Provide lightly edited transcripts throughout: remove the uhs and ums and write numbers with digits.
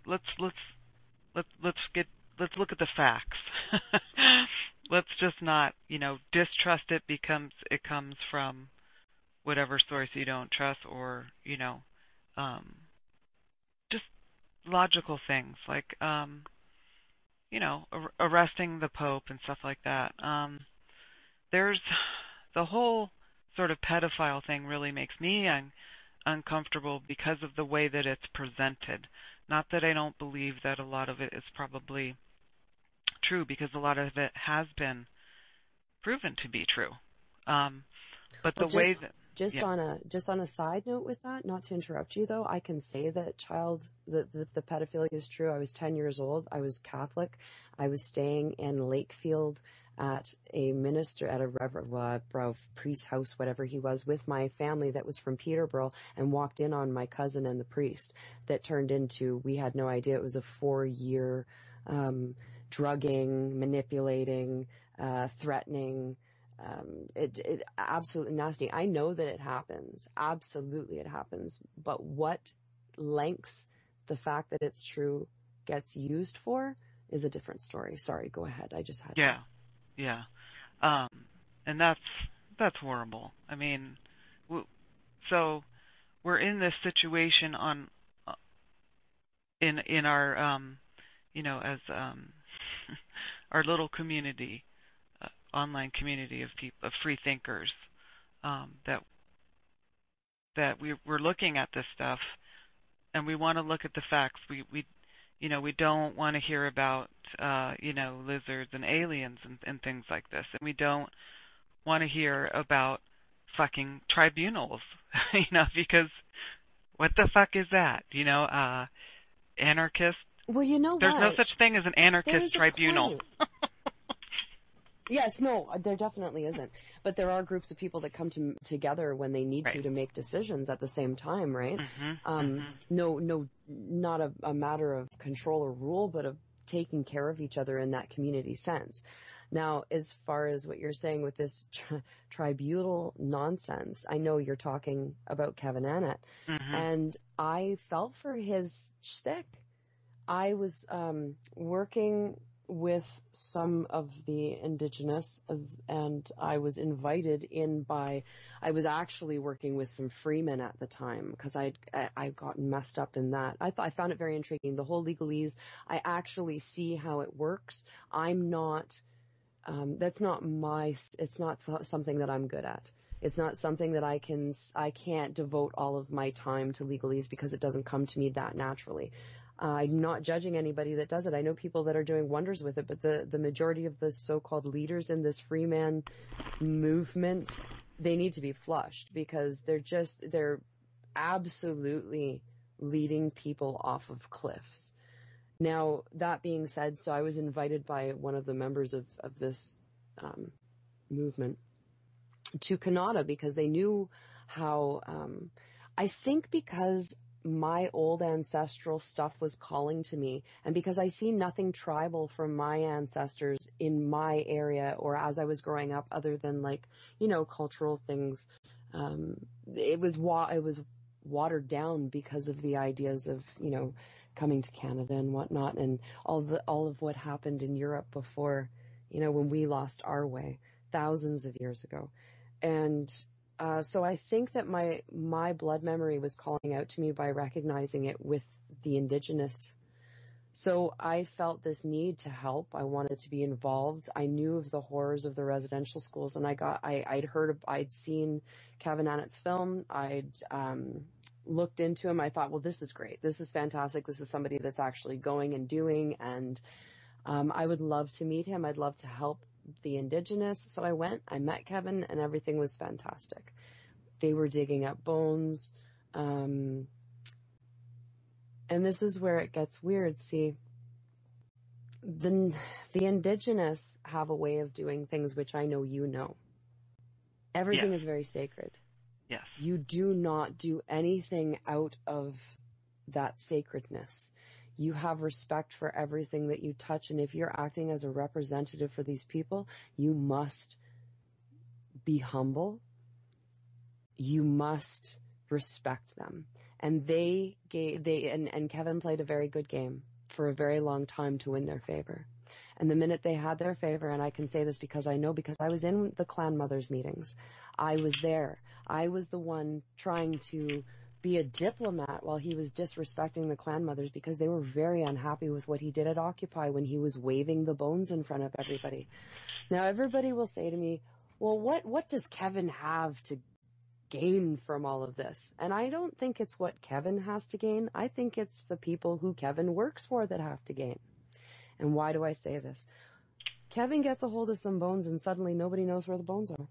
let's look at the facts. Let's just not, distrust it it comes from whatever source you don't trust, or, um, just logical things like, arresting the Pope and stuff like that. There's the whole sort of pedophile thing really makes me uncomfortable because of the way that it's presented. Not that I don't believe that a lot of it is probably true, because a lot of it has been proven to be true. But Well, the way that just on a side note with that, not to interrupt you though, I can say that the pedophilia is true. I was 10 years old. I was Catholic. I was staying in Lakefield at a priest's house, whatever he was, with my family that was from Peterborough, and walked in on my cousin and the priest that turned into, we had no idea, it was a 4-year drugging, manipulating, threatening. It absolutely nasty. I know that it happens. Absolutely it happens. But what lengths the fact that it's true gets used for is a different story. Sorry, go ahead. I just had Yeah. Yeah. And that's horrible. I mean, so we're in this situation in our, as our little community, online community of people, of free thinkers, that we're looking at this stuff, and we want to look at the facts. We don't want to hear about lizards and aliens and things like this, and we don't want to hear about fucking tribunals, because what the fuck is that? Anarchist. Well, you know There's what? no such thing as an anarchist tribunal. Yes, no, there definitely isn't. But there are groups of people that come together when they need Right. to make decisions at the same time, right? Mm-hmm. No, not a matter of control or rule, but of taking care of each other in that community sense. Now, as far as what you're saying with this tribunal nonsense, I know you're talking about Kevin Annett, Mm-hmm. and I felt for his shtick. I was working with some of the indigenous, and I was invited in I was actually working with some freemen at the time, because I gotten messed up in that. I found it very intriguing, the whole legalese. I actually see how it works. I'm not, it's not something that I'm good at. It's not something that I can't devote all of my time to legalese, because it doesn't come to me that naturally. I'm not judging anybody that does it. I know people that are doing wonders with it, but the majority of the so-called leaders in this Freeman movement, they need to be flushed, because they're absolutely leading people off of cliffs. Now, that being said, so I was invited by one of the members of this movement to Canada, because they knew how, I think because my old ancestral stuff was calling to me, and because I see nothing tribal from my ancestors in my area or as I was growing up, other than cultural things. It was watered down because of the ideas of, coming to Canada and whatnot, and all of what happened in Europe before, when we lost our way thousands of years ago. And so I think that my blood memory was calling out to me by recognizing it with the indigenous. So I felt this need to help. I wanted to be involved. I knew of the horrors of the residential schools, and I'd seen Kevin Annett's film. I'd looked into him. I thought, well, this is great. This is fantastic. This is somebody that's actually going and doing, and I would love to meet him. I'd love to help the indigenous. So I went, I met Kevin, and everything was fantastic. They were digging up bones. And this is where it gets weird. See, the indigenous have a way of doing things, which I know you know. Everything Yes. is very sacred. Yes. You do not do anything out of that sacredness. You have respect for everything that you touch, and if you're acting as a representative for these people, you must be humble. You must respect them. And and Kevin played a very good game for a very long time to win their favor. And the minute they had their favor, and I can say this because I know, because I was in the clan mothers meetings. I was there. I was the one trying to be a diplomat while he was disrespecting the clan mothers, because they were very unhappy with what he did at Occupy when he was waving the bones in front of everybody. Now, everybody will say to me, well, what does Kevin have to gain from all of this? And I don't think it's what Kevin has to gain. I think it's the people who Kevin works for that have to gain. And why do I say this? Kevin gets a hold of some bones and suddenly nobody knows where the bones are.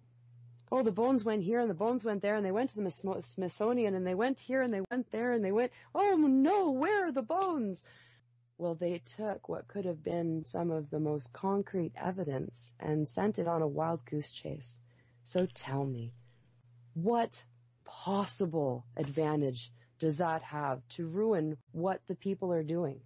Oh, the bones went here and the bones went there and they went to the Smithsonian and they went here and they went there and they went, oh no, where are the bones? Well, they took what could have been some of the most concrete evidence and sent it on a wild goose chase. So tell me, what possible advantage does that have to ruin what the people are doing?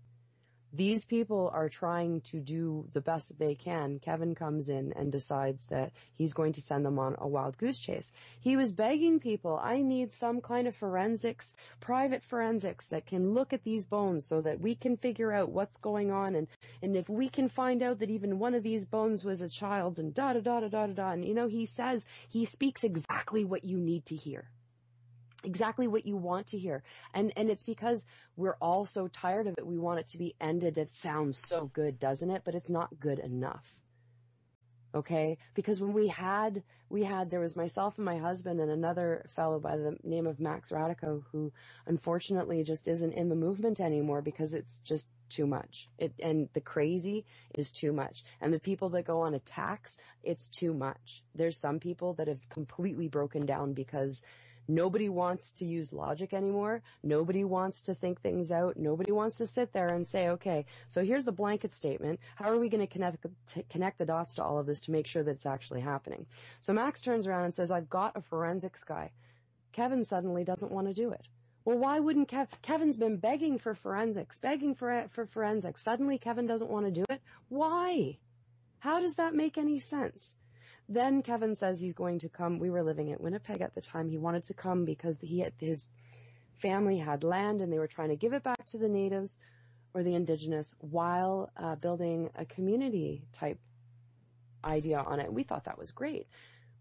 These people are trying to do the best that they can. Kevin comes in and decides that he's going to send them on a wild goose chase. He was begging people, I need some kind of forensics, private forensics that can look at these bones so that we can figure out what's going on. And if we can find out that even one of these bones was a child's and da-da-da-da-da-da. And, he speaks exactly what you need to hear. Exactly what you want to hear. And it's because we're all so tired of it. We want it to be ended. It sounds so good, doesn't it? But it's not good enough. Okay? Because when there was myself and my husband and another fellow by the name of Max Radico, who unfortunately just isn't in the movement anymore because it's just too much. And the crazy is too much. And the people that go on attacks, it's too much. There's some people that have completely broken down because nobody wants to use logic anymore. Nobody wants to think things out. Nobody wants to sit there and say, okay, so here's the blanket statement. How are we going to connect the dots to all of this to make sure that it's actually happening? So Max turns around and says, I've got a forensics guy. Kevin suddenly doesn't want to do it. Well, why wouldn't Kevin's been begging for forensics, begging for forensics. Suddenly Kevin doesn't want to do it. Why? How does that make any sense? Then Kevin says he's going to come. We were living at Winnipeg at the time. He wanted to come because his family had land and they were trying to give it back to the natives or the indigenous while building a community type idea on it. We thought that was great.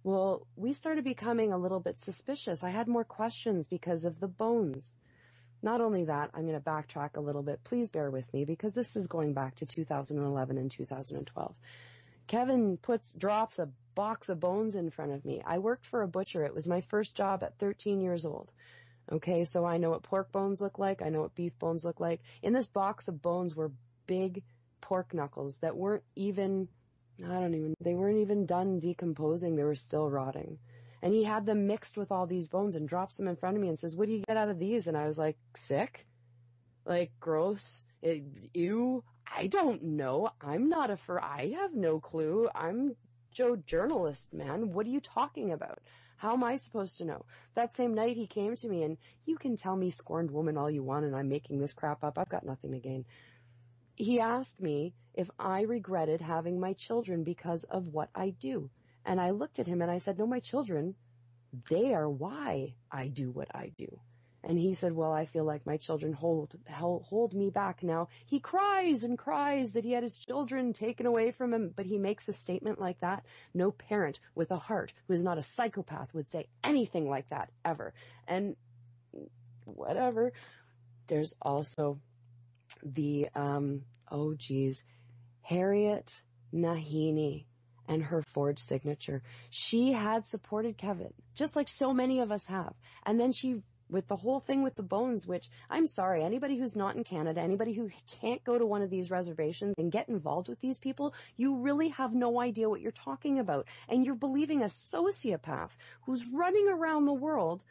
Well, we started becoming a little bit suspicious. I had more questions because of the bones. Not only that, I'm going to backtrack a little bit. Please bear with me because this is going back to 2011 and 2012. Kevin drops a box of bones in front of me. I worked for a butcher. It was my first job at 13 years old. Okay, so I know what pork bones look like. I know what beef bones look like. In this box of bones were big pork knuckles that weren't even done decomposing. They were still rotting. And he had them mixed with all these bones and drops them in front of me and says, what do you get out of these? And I was like, sick? Like, gross? Ew? I don't know. I have no clue. I'm Joe journalist, man. What are you talking about? How am I supposed to know? That same night he came to me and you can tell me scorned woman all you want and I'm making this crap up. I've got nothing to gain. He asked me if I regretted having my children because of what I do. And I looked at him and I said, no, my children, they are why I do what I do. And he said, well, I feel like my children hold me back now. He cries and cries that he had his children taken away from him, but he makes a statement like that. No parent with a heart who is not a psychopath would say anything like that ever. And whatever. There's also the, Harriet Nahini and her forged signature. She had supported Kevin, just like so many of us have. And then with the whole thing with the bones, which I'm sorry, anybody who's not in Canada, anybody who can't go to one of these reservations and get involved with these people, you really have no idea what you're talking about. And you're believing a sociopath who's running around the world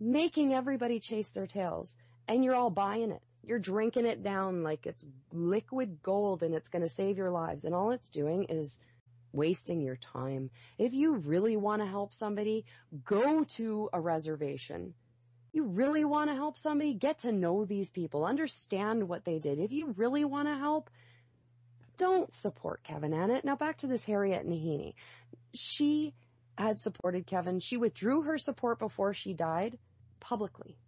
making everybody chase their tails. And you're all buying it. You're drinking it down like it's liquid gold and it's going to save your lives. And all it's doing is wasting your time. If you really want to help somebody, go to a reservation. You really want to help somebody, get to know these people, understand what they did. If you really want to help, don't support Kevin Annett. Now back to this Harriet Nahini. She had supported Kevin. She withdrew her support before she died. publicly.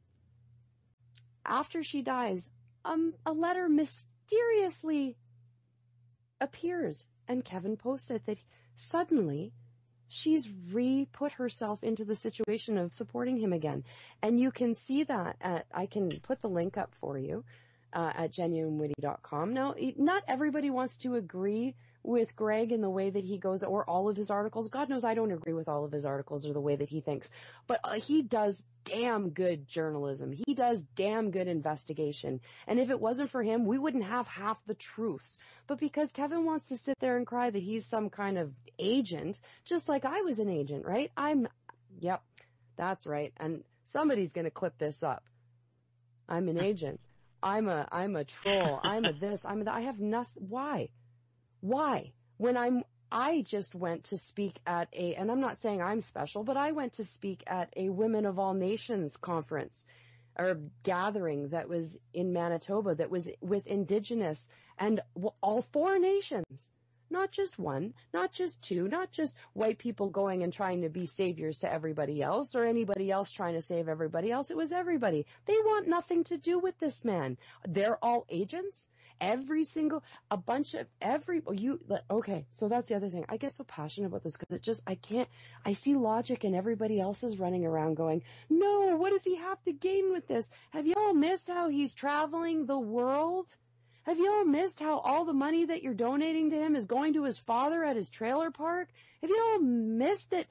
After she dies, a letter mysteriously appears, and Kevin posted that suddenly she's put herself into the situation of supporting him again. And you can see that I can put the link up for you at genuinewitty.com. Now, not everybody wants to agree with Greg in the way that he goes, or all of his articles. God knows I don't agree with all of his articles or the way that he thinks. But he does damn good journalism. He does damn good investigation. And if it wasn't for him, we wouldn't have half the truths. But because Kevin wants to sit there and cry that he's some kind of agent, just like I was an agent, right? Yep, that's right. And somebody's going to clip this up. I'm an agent. I'm a troll. I'm a this. I'm a that. I have nothing. Why? When I just went to speak at and I'm not saying I'm special, but I went to speak at a Women of All Nations conference or gathering that was in Manitoba that was with Indigenous and all 4 nations. Not just one, not just 2, not just white people going and trying to be saviors to everybody else or anybody else trying to save everybody else. It was everybody. They want nothing to do with this man. They're all agents. Okay, so that's the other thing. I get so passionate about this because I see logic and everybody else is running around going, no, what does he have to gain with this? Have you all missed how he's traveling the world? Have you all missed how all the money that you're donating to him is going to his father at his trailer park? Have you all missed that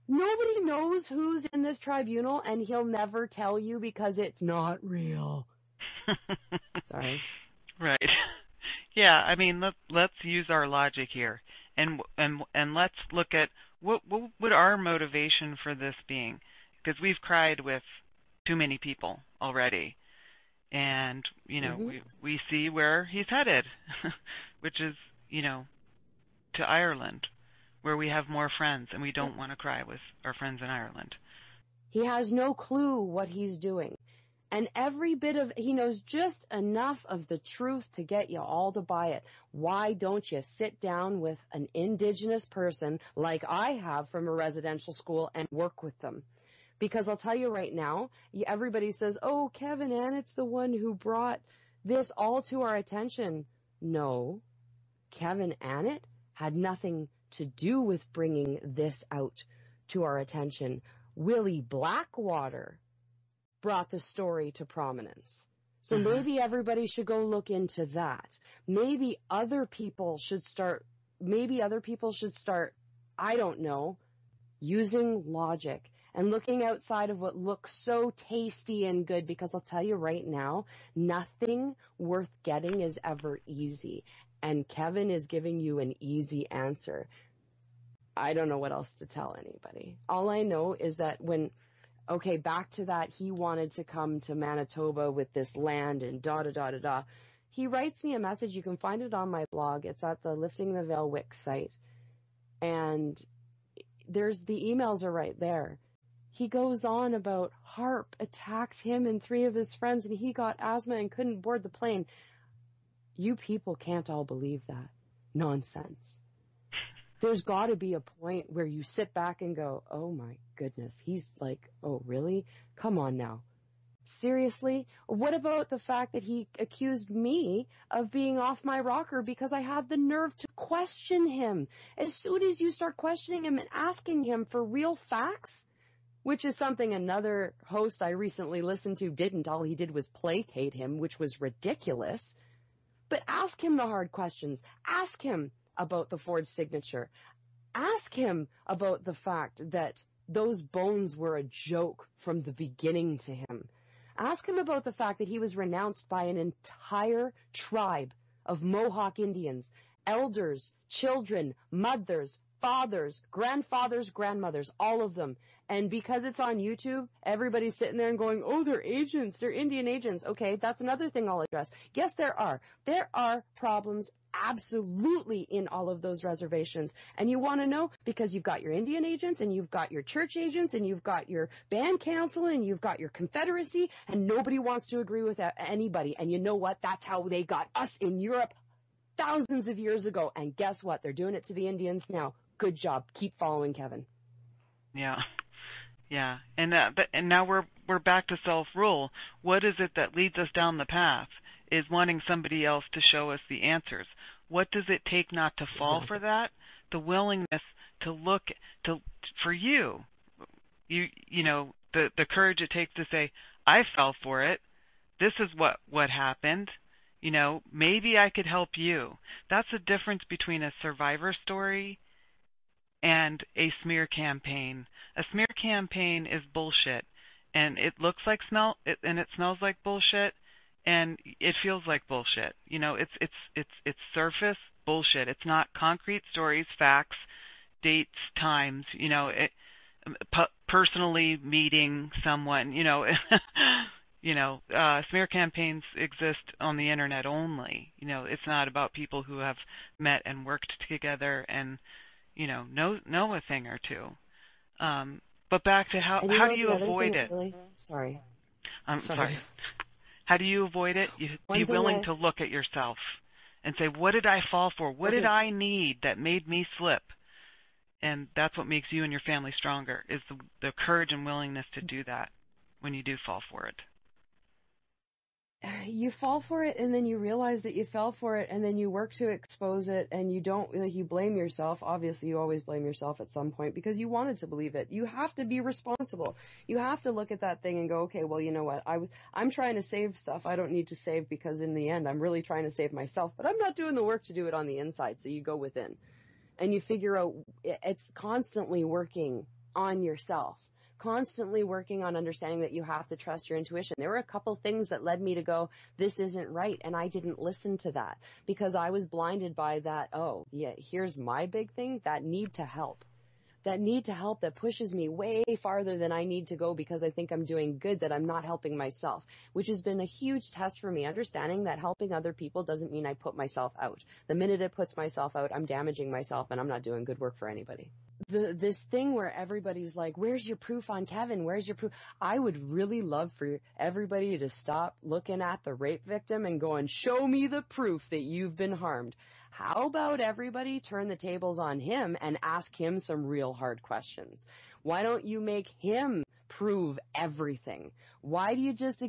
nobody knows who's in this tribunal and he'll never tell you because it's not real? Sorry. Right. Yeah, I mean, let's use our logic here, and let's look at what would our motivation for this being, because we've cried with too many people already, and we see where he's headed, which is to Ireland, where we have more friends, and we don't want to cry with our friends in Ireland. He has no clue what he's doing. And he knows just enough of the truth to get you all to buy it. Why don't you sit down with an Indigenous person like I have from a residential school and work with them? Because I'll tell you right now, everybody says, oh, Kevin Annett's the one who brought this all to our attention. No, Kevin Annett had nothing to do with bringing this out to our attention. Willie Blackwater brought the story to prominence. So maybe everybody should go look into that. Maybe other people should start, I don't know, using logic and looking outside of what looks so tasty and good, because I'll tell you right now, nothing worth getting is ever easy. And Kevin is giving you an easy answer. I don't know what else to tell anybody. All I know is that back to that, he wanted to come to Manitoba with this land and da-da-da-da-da. He writes me a message. You can find it on my blog. It's at the Lifting the Veil Wix site. And the emails are right there. He goes on about HARP attacked him and 3 of his friends, and he got asthma and couldn't board the plane. You people can't all believe that nonsense. There's got to be a point where you sit back and go, oh my goodness, he's like, oh really? Come on now. Seriously? What about the fact that he accused me of being off my rocker because I had the nerve to question him? As soon as you start questioning him and asking him for real facts, which is something another host I recently listened to didn't. All he did was placate him, which was ridiculous. But ask him the hard questions. Ask him about the forged signature. Ask him about the fact that those bones were a joke from the beginning to him. Ask him about the fact that he was renounced by an entire tribe of Mohawk Indians, elders, children, mothers, fathers, grandfathers, grandmothers, all of them. And because it's on YouTube, everybody's sitting there and going, oh, they're agents, they're Indian agents. Okay, that's another thing I'll address. Yes, there are. There are problems absolutely in all of those reservations. And you want to know? Because you've got your Indian agents, and you've got your church agents, and you've got your band council, and you've got your confederacy, and nobody wants to agree with anybody. And you know what? That's how they got us in Europe thousands of years ago. And guess what? They're doing it to the Indians now. Good job. Keep following Kevin. Yeah. Yeah. And now we're back to self-rule. What is it that leads us down the path? Is wanting somebody else to show us the answers. What does it take not to fall for Exactly. that? The willingness to look to for you. You know, the courage it takes to say, I fell for it. This is what happened. You know, maybe I could help you. That's the difference between a survivor story and a smear campaign. A smear campaign is bullshit, and it looks like and it smells like bullshit, and it feels like bullshit. You know, it's surface bullshit. It's not concrete stories, facts, dates, times. You know, personally meeting someone. You know, smear campaigns exist on the internet only. You know, it's not about people who have met and worked together and know a thing or two. But back to And how do you the other thing avoid that it? really, sorry, I'm sorry. sorry. How do you avoid it? You be One thing willing to look at yourself and say, what did I fall for? What did okay, I need that made me slip? And that's what makes you and your family stronger, is the courage and willingness to do that when you do fall for it. you fall for it and then you realize that you fell for it and then you work to expose it and you don't, like, you blame yourself. Obviously, you always blame yourself at some point because you wanted to believe it. You have to be responsible. You have to look at that thing and go, okay, well, you know what? I'm trying to save stuff I don't need to save because in the end, I'm really trying to save myself, but I'm not doing the work to do it on the inside. So you go within and you figure out it's constantly working on yourself. Constantly working on understanding that you have to trust your intuition. There were a couple things that led me to go, this isn't right, and I didn't listen to that because I was blinded by that, oh, yeah, here's my big thing, that need to help. That need to help that pushes me way farther than I need to go because I think I'm doing good, that I'm not helping myself, which has been a huge test for me, understanding that helping other people doesn't mean I put myself out. The minute it puts myself out, I'm damaging myself and I'm not doing good work for anybody. This thing where everybody's like, where's your proof on Kevin? Where's your proof? I would really love for everybody to stop looking at the rape victim and going, show me the proof that you've been harmed. How about everybody turn the tables on him and ask him some real hard questions? Why don't you make him prove everything? Why do you just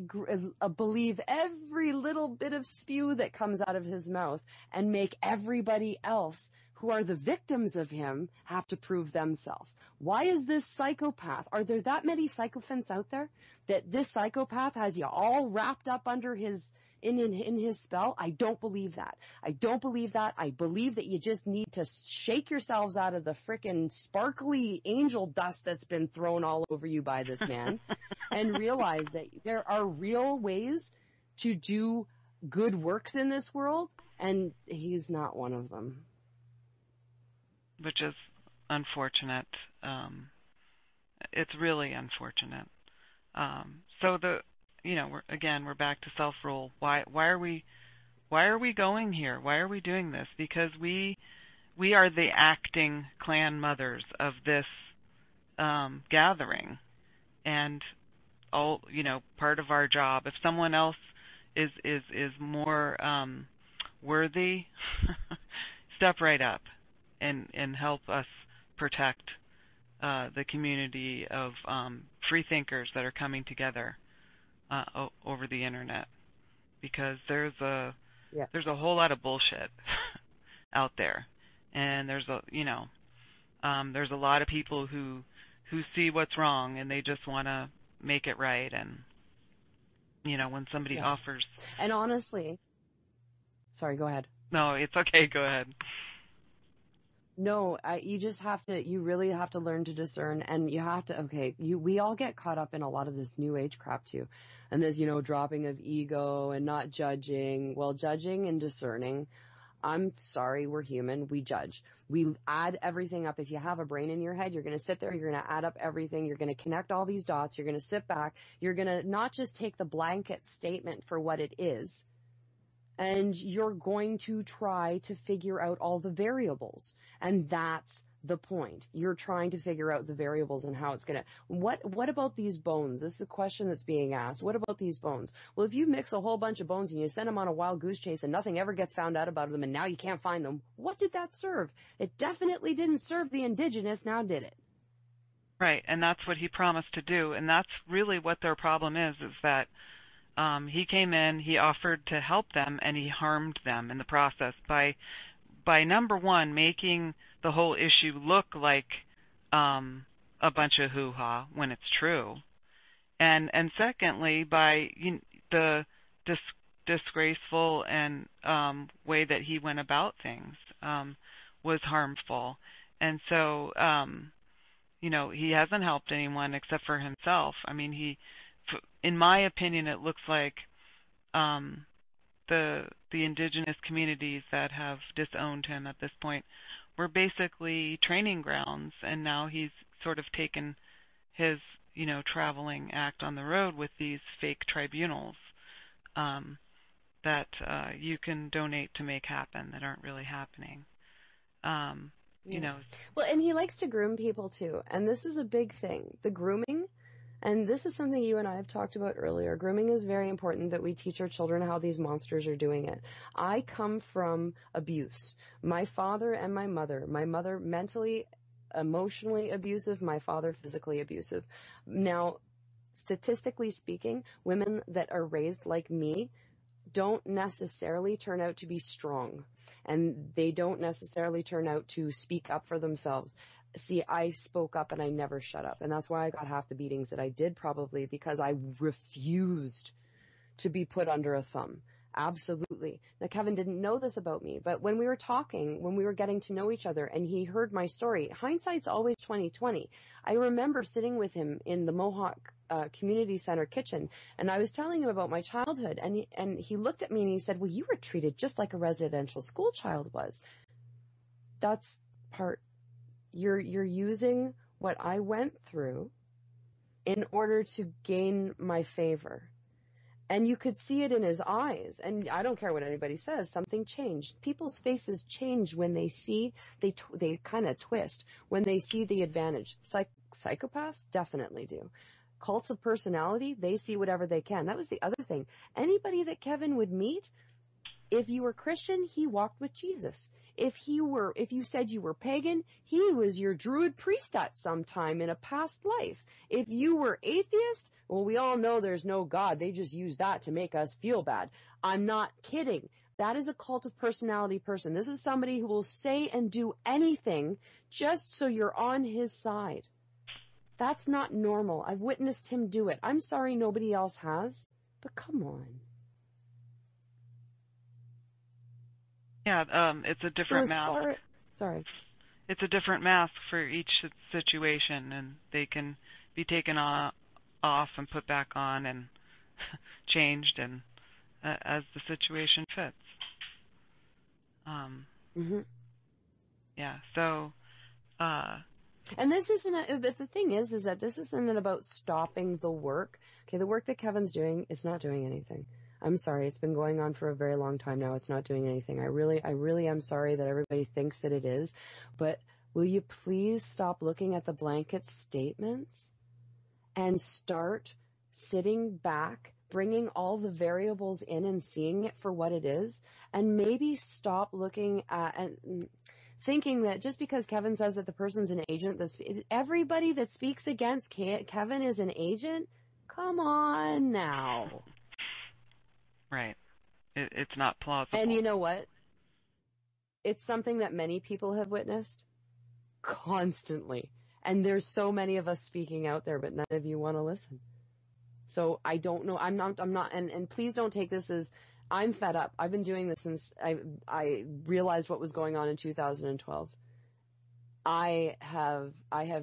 believe every little bit of spew that comes out of his mouth and make everybody else who are the victims of him have to prove themselves? Why is this psychopath? Are there that many psychophants out there that this psychopath has you all wrapped up under his in his spell? I don't believe that. I don't believe that. I believe that you just need to shake yourselves out of the frickin' sparkly angel dust that's been thrown all over you by this man and realize that there are real ways to do good works in this world, and he's not one of them. Which is unfortunate. It's really unfortunate. So we're back to self-rule. Why are we going here? Why are we doing this? Because we are the acting clan mothers of this gathering, and all part of our job. If someone else is more worthy, step right up and help us protect the community of free thinkers that are coming together over the internet, because there's a whole lot of bullshit out there, and there's a lot of people who see what's wrong and they just want to make it right, and when somebody offers. And honestly, sorry, go ahead. No, it's okay. Go ahead. No, you really have to learn to discern, and you have to, we all get caught up in a lot of this new age crap too. And this, dropping of ego and not judging. Well, judging and discerning, I'm sorry, we're human. We judge. We add everything up. If you have a brain in your head, you're going to sit there, you're going to add up everything. You're going to connect all these dots. You're going to sit back. You're going to not just take the blanket statement for what it is, and you're going to try to figure out all the variables. And that's the point. You're trying to figure out the variables and how it's going to... What about these bones? This is a question that's being asked. What about these bones? Well, if you mix a whole bunch of bones and you send them on a wild goose chase and nothing ever gets found out about them and now you can't find them, what did that serve? It definitely didn't serve the indigenous, now did it? Right, and that's what he promised to do, and that's really what their problem is that he came in, he offered to help them, and he harmed them in the process by number one making the whole issue look like a bunch of hoo-ha when it's true, and secondly by the dis- disgraceful and way that he went about things was harmful, and so he hasn't helped anyone except for himself. I mean, in my opinion, it looks like um, the indigenous communities that have disowned him at this point were basically training grounds, and now he's sort of taken his traveling act on the road with these fake tribunals that you can donate to make happen that aren't really happening. Um, you Yeah. know, Well, and he likes to groom people too. And this is a big thing. The grooming, and this is something you and I have talked about earlier. Grooming is very important that we teach our children how these monsters are doing it. I come from abuse. My father and my mother mentally, emotionally abusive, my father physically abusive. Now, statistically speaking, women that are raised like me don't necessarily turn out to be strong, and they don't necessarily turn out to speak up for themselves. See, I spoke up and I never shut up, and that's why I got half the beatings that I did, probably because I refused to be put under a thumb. Absolutely. Now, Kevin didn't know this about me, but when we were talking, when we were getting to know each other, and he heard my story, hindsight's always 20/20. I remember sitting with him in the Mohawk Community Center kitchen, and I was telling him about my childhood, and he looked at me and he said, "Well, you were treated just like a residential school child was." That's part. You're using what I went through in order to gain my favor. And you could see it in his eyes. And I don't care what anybody says. Something changed. People's faces change when they see, they kind of twist when they see the advantage. Psychopaths definitely do. Cults of personality, they see whatever they can. That was the other thing. Anybody that Kevin would meet, if you were Christian, he walked with Jesus. If you said you were pagan, he was your druid priest at some time in a past life. If you were atheist, well, we all know there's no God. They just use that to make us feel bad. I'm not kidding. That is a cult of personality person. This is somebody who will say and do anything just so you're on his side. That's not normal. I've witnessed him do it. I'm sorry nobody else has, but come on. Yeah, it's a different mask. Sorry. It's a different mask for each situation, and they can be taken off and put back on and changed, and as the situation fits. Yeah. So. And this isn't. But the thing is that this isn't about stopping the work. Okay, the work that Kevin's doing is not doing anything. I'm sorry, it's been going on for a very long time now. It's not doing anything. I really am sorry that everybody thinks that it is. But will you please stop looking at the blanket statements and start sitting back, bringing all the variables in and seeing it for what it is, and maybe stop looking at and thinking that just because Kevin says that the person's an agent, everybody that speaks against Kevin is an agent? Come on now. Right. It's not plausible. And you know what? It's something that many people have witnessed constantly. And there's so many of us speaking out there, but none of you want to listen. So I don't know. I'm not, and please don't take this as I'm fed up. I've been doing this since I realized what was going on in 2012. I have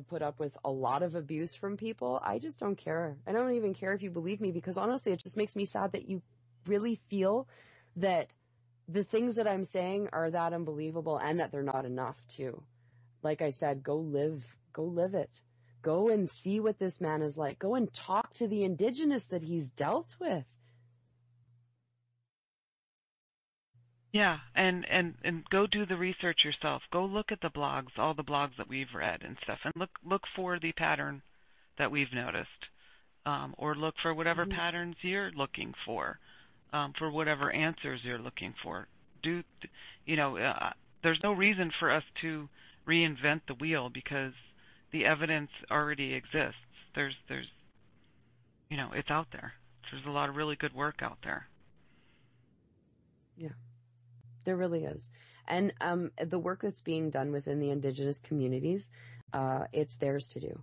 put up with a lot of abuse from people. I just don't care. I don't even care if you believe me, because honestly, it just makes me sad that you really feel that the things that I'm saying are that unbelievable and that they're not enough too. Like I said, go live it. Go and see what this man is like. Go and talk to the indigenous that he's dealt with. Yeah, and go do the research yourself. Go look at the blogs, all the blogs that we've read and stuff, and look for the pattern that we've noticed, or look for whatever patterns you're looking for whatever answers you're looking for. There's no reason for us to reinvent the wheel, because the evidence already exists. There's it's out there. There's a lot of really good work out there. Yeah, there really is. And the work that's being done within the Indigenous communities, it's theirs to do.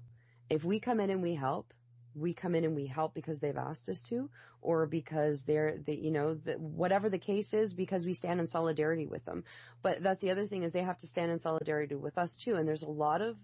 If we come in and we help because they've asked us to, or because whatever the case is, because we stand in solidarity with them. But that's the other thing, is they have to stand in solidarity with us too. And there's a lot of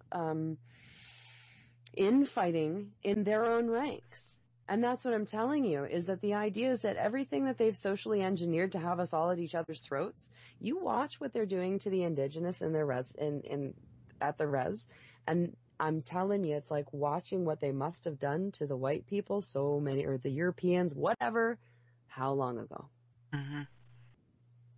infighting in their own ranks. And that's what I'm telling you, is that the idea is that everything that they've socially engineered to have us all at each other's throats, you watch what they're doing to the Indigenous in their at the res, and I'm telling you, it's like watching what they must have done to the white people, or the Europeans, whatever, how long ago. Mhm.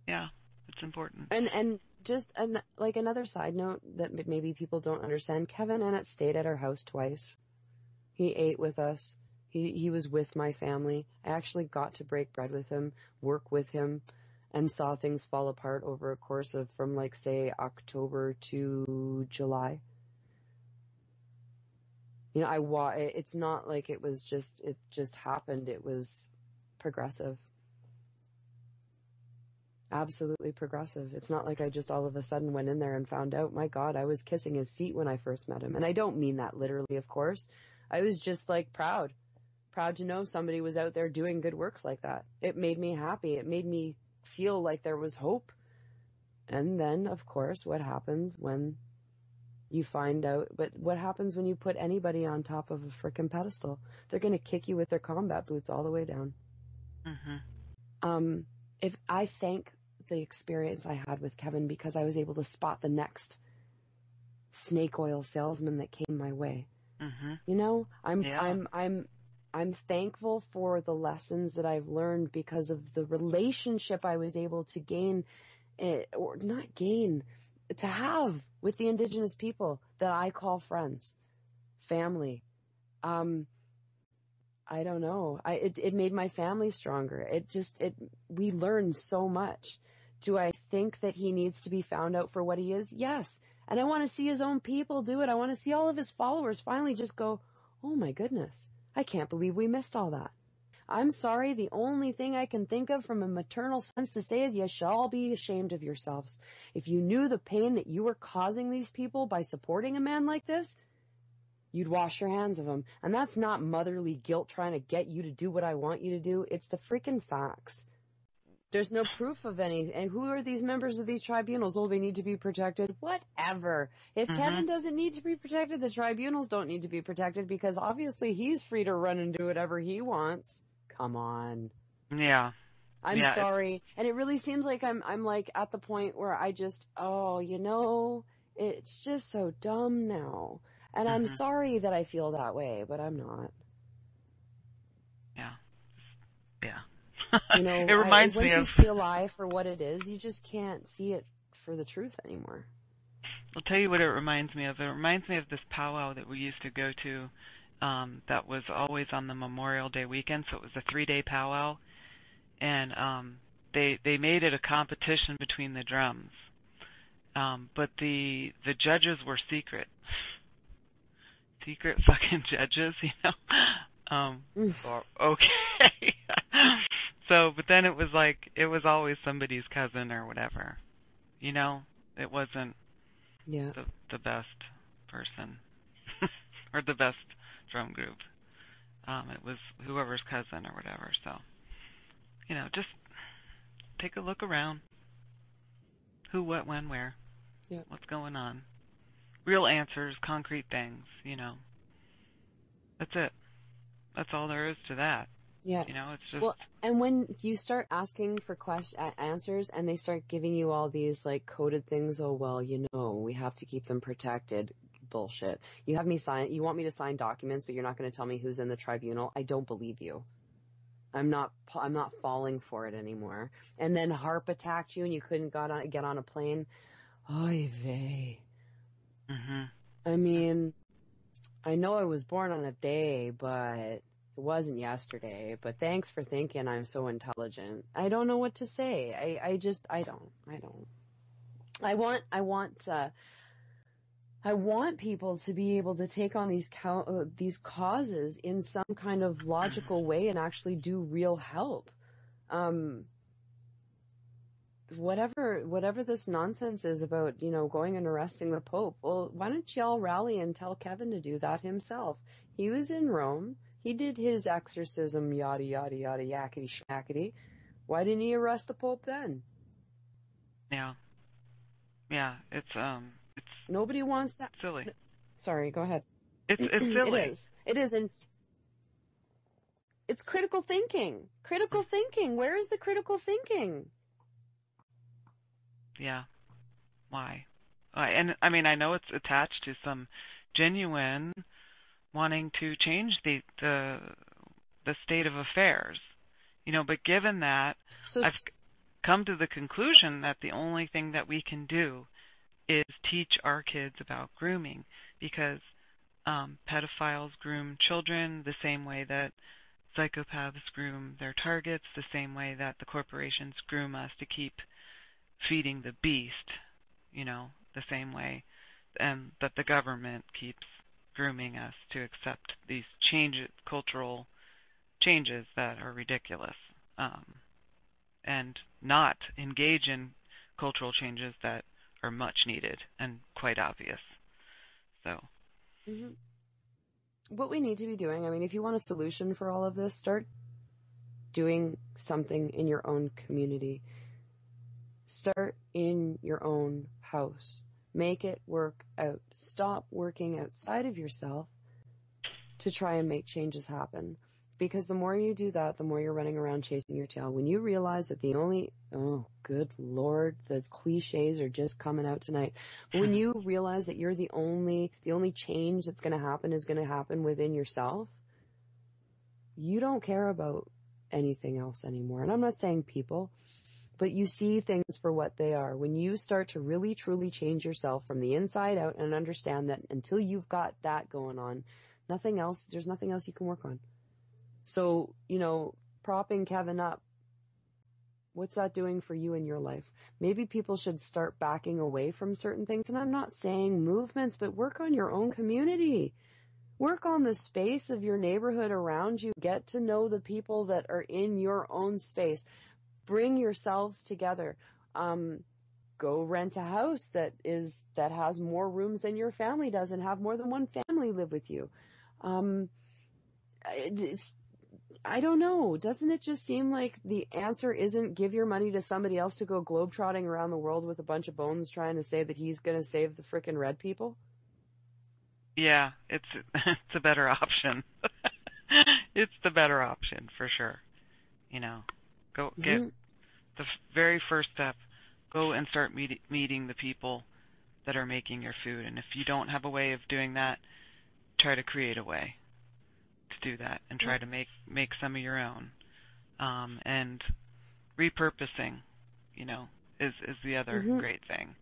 Yeah, it's important. And just like another side note that maybe people don't understand, Kevin Annett stayed at our house twice. He ate with us. He was with my family. I actually got to break bread with him, work with him, and saw things fall apart over a course of from say October to July. It's not like it just happened. It was progressive. Absolutely progressive. It's not like I just all of a sudden went in there and found out, my God, I was kissing his feet when I first met him. And I don't mean that literally, of course. I was just proud to know somebody was out there doing good works like that. It made me happy. It made me feel like there was hope. And then, of course, what happens when you find out, but what happens when you put anybody on top of a frickin' pedestal? They're going to kick you with their combat boots all the way down. Mm-hmm. If I thank the experience I had with Kevin, because I was able to spot the next snake oil salesman that came my way. Mm-hmm. I'm thankful for the lessons that I've learned because of the relationship I was able to gain, or not gain, to have with the Indigenous people that I call friends, family. I don't know. It made my family stronger. We learned so much. Do I think that he needs to be found out for what he is? Yes. And I want to see his own people do it. I want to see all of his followers finally just go, oh my goodness, I can't believe we missed all that. I'm sorry, the only thing I can think of from a maternal sense to say is you shall all be ashamed of yourselves. If you knew the pain that you were causing these people by supporting a man like this, you'd wash your hands of him. And that's not motherly guilt trying to get you to do what I want you to do. It's the freaking facts. There's no proof of any. And who are these members of these tribunals? Oh, they need to be protected. Whatever. If Kevin doesn't need to be protected, the tribunals don't need to be protected, because obviously he's free to run and do whatever he wants. Come on. Yeah. I'm sorry. And it really seems like I'm at the point where I just, it's just so dumb now. And I'm sorry that I feel that way, but I'm not. Yeah. Yeah. It reminds me once you see a lie for what it is, you just can't see it for the truth anymore. I'll tell you what it reminds me of. It reminds me of this powwow that we used to go to, that was always on the Memorial Day weekend, so it was a 3-day powwow. And they made it a competition between the drums. But the judges were secret. Secret fucking judges, Okay. So, but then it was always somebody's cousin or whatever. It wasn't the best person or the best drum group. It was whoever's cousin or whatever. So, just take a look around. Who, what, when, where. Yeah. What's going on. Real answers, concrete things, That's it. That's all there is to that. Yeah. It's just... Well, and when you start asking for answers and they start giving you all these coded things, we have to keep them protected. Bullshit. You want me to sign documents, but you're not going to tell me who's in the tribunal. I don't believe you. I'm not falling for it anymore. And then HARP attacked you and you couldn't get on a plane. Oy vey. I mean, I know I was born on a day, but it wasn't yesterday. But thanks for thinking I'm so intelligent. I don't know what to say. I don't. I want I want people to be able to take on these causes in some kind of logical way and actually do real help. Whatever this nonsense is about, going and arresting the Pope. Well, why don't y'all rally and tell Kevin to do that himself? He was in Rome. He did his exorcism, yada, yada, yada, yakety shackety. Why didn't he arrest the Pope then? Yeah. Yeah, it's Nobody wants that. silly. Sorry, go ahead. It's silly. It is, and it's critical thinking. Critical thinking. Where is the critical thinking? Yeah. Why? And I mean, I know it's attached to some genuine wanting to change the state of affairs, but given that, So, I've come to the conclusion that the only thing that we can do is teach our kids about grooming, because pedophiles groom children the same way that psychopaths groom their targets, the same way that the corporations groom us to keep feeding the beast, the same way, and that the government keeps grooming us to accept these cultural changes that are ridiculous, and not engage in cultural changes that are much needed and quite obvious. So, what we need to be doing, I mean, if you want a solution for all of this, start doing something in your own community. Start in your own house. Make it work out. Stop working outside of yourself to try and make changes happen. Because the more you do that, the more you're running around chasing your tail. When you realize that oh, good Lord, the cliches are just coming out tonight. But when you realize that you're the only change that's going to happen is going to happen within yourself, you don't care about anything else anymore. And I'm not saying people, but you see things for what they are. When you start to really, truly change yourself from the inside out and understand that until you've got that going on, there's nothing else you can work on. So, propping Kevin up, what's that doing for you in your life? Maybe people should start backing away from certain things. And I'm not saying movements, but work on your own community. Work on the space of your neighborhood around you. Get to know the people that are in your own space. Bring yourselves together. Go rent a house that has more rooms than your family does and have more than one family live with you. I don't know. Doesn't it just seem like the answer isn't give your money to somebody else to go globetrotting around the world with a bunch of bones trying to say that he's going to save the frickin' red people? Yeah, it's a better option. It's the better option for sure. Go get the very first step. Go and start meeting the people that are making your food. And if you don't have a way of doing that, try to create a way to do that and try to make some of your own. And repurposing, is the other great thing.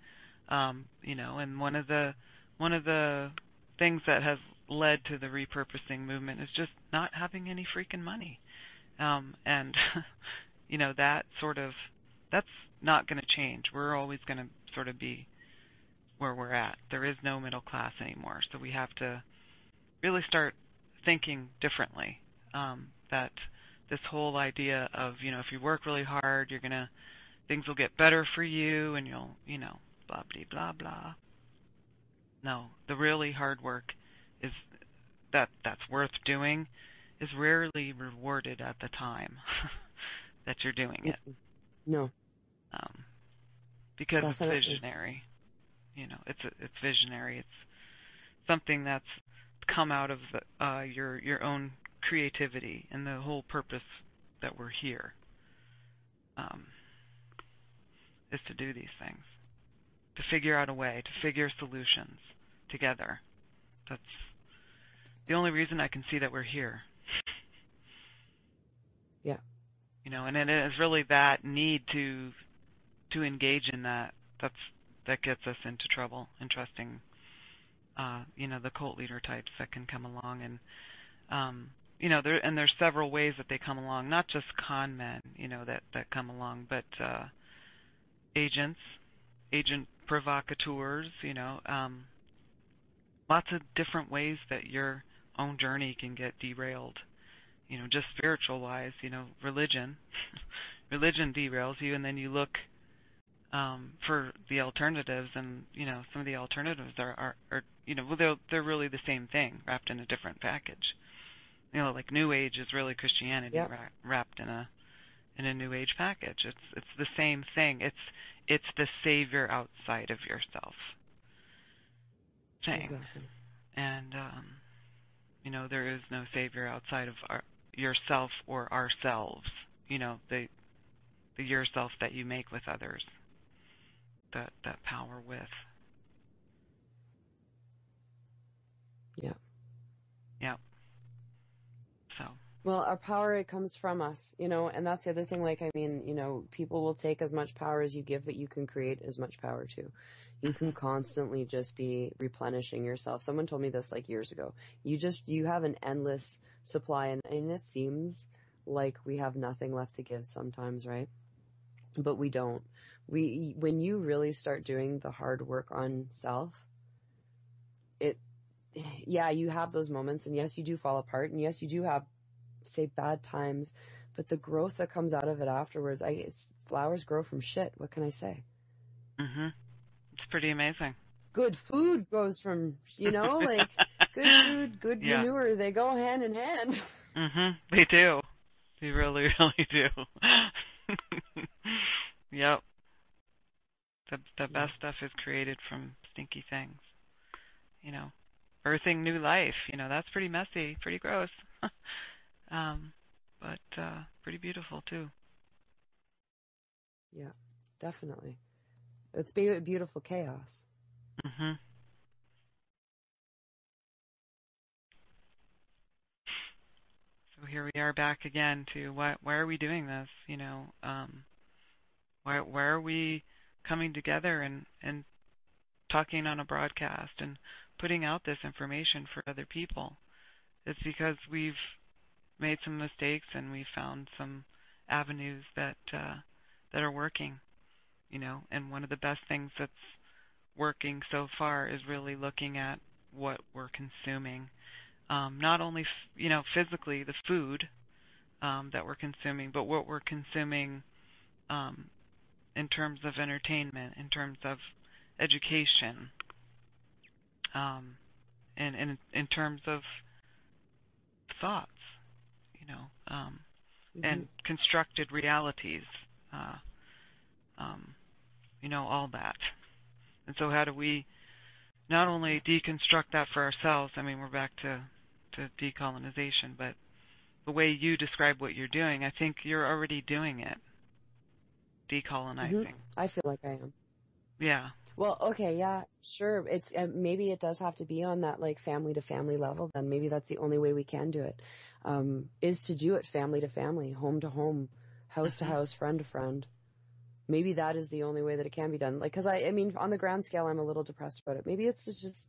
And one of the things that has led to the repurposing movement is just not having any freaking money. And that's not going to change. We're always going to sort of be where we're at. There is no middle class anymore. So we have to really start thinking differently. That this whole idea of, if you work really hard, things will get better for you and you'll, blah, blah, blah, blah. No, the really hard work is that's worth doing is rarely rewarded at the time that you're doing it. No. Because Definitely. It's visionary. It's visionary. It's something that's come out of your own creativity and the whole purpose that we're here is to do these things, to figure out a way, to figure solutions together. That's the only reason I can see that we're here. Yeah. And it is really that need to engage in that that gets us into trouble and trusting the cult leader types that can come along and there's several ways that they come along, not just con men, that come along, but agent provocateurs, lots of different ways that your own journey can get derailed. Just spiritual wise, religion. Religion derails you, and then you look for the alternatives, and some of the alternatives are well, they're really the same thing wrapped in a different package. Like New Age is really Christianity Yep. wrapped in a New Age package. It's the same thing. It's the savior outside of yourself thing. Exactly. And there is no savior outside of yourself or ourselves. The yourself that you make with others. That power with. Yeah. Yeah. So. Well, our power, it comes from us, and that's the other thing. Like, I mean, people will take as much power as you give, but you can create as much power too. You can constantly just be replenishing yourself. Someone told me this like years ago. You have an endless supply, and it seems like we have nothing left to give sometimes, right? But we don't. When you really start doing the hard work on self, you have those moments, and yes, you do fall apart, and yes, you do have, say, bad times, but the growth that comes out of it afterwards, flowers grow from shit. What can I say? It's pretty amazing. Good food goes from, like good food, good manure. They go hand in hand. They do. They really, really do. Yep. The best stuff is created from stinky things. Birthing new life. That's pretty messy, pretty gross. But pretty beautiful too. Yeah, definitely. It's beautiful chaos. So here we are back again to why are we doing this? Why are we coming together and talking on a broadcast and putting out this information for other people? It's because we've made some mistakes and we found some avenues that are working, and one of the best things that's working so far is really looking at what we're consuming, not only physically the food that we're consuming, but what we're consuming in terms of entertainment, in terms of education, and in terms of thoughts, and constructed realities, all that. And so how do we not only deconstruct that for ourselves? I mean, we're back to decolonization, but the way you describe what you're doing, I think you're already doing it, decolonizing. I feel like I am. Yeah. Well, okay, yeah, sure. It's maybe it does have to be on that like family to family level. Then maybe that's the only way we can do it, is to do it family to family, home to home, house to house, friend to friend. Maybe that is the only way that it can be done. Like, because I mean, on the grand scale, I'm a little depressed about it. Maybe it's just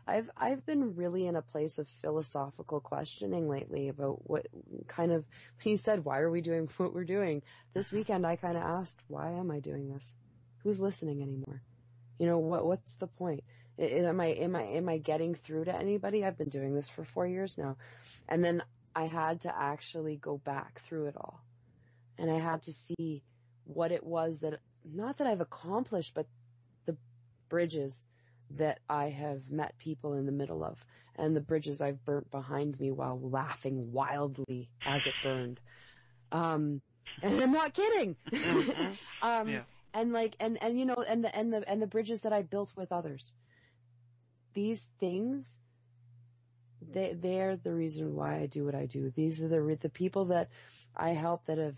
I've been really in a place of philosophical questioning lately about what kind of. He said, "Why are we doing what we're doing?" This weekend, I kind of asked, "Why am I doing this? Who's listening anymore? What's the point? Am I getting through to anybody? I've been doing this for 4 years now." And then I had to actually go back through it all, and I had to see what it was that, not that I've accomplished, but the bridges that I have met people in the middle of, and the bridges I've burnt behind me while laughing wildly as it burned. And I'm not kidding. Yeah. And like, and the bridges that I built with others. These things, they're the reason why I do what I do. These are the people that I help that have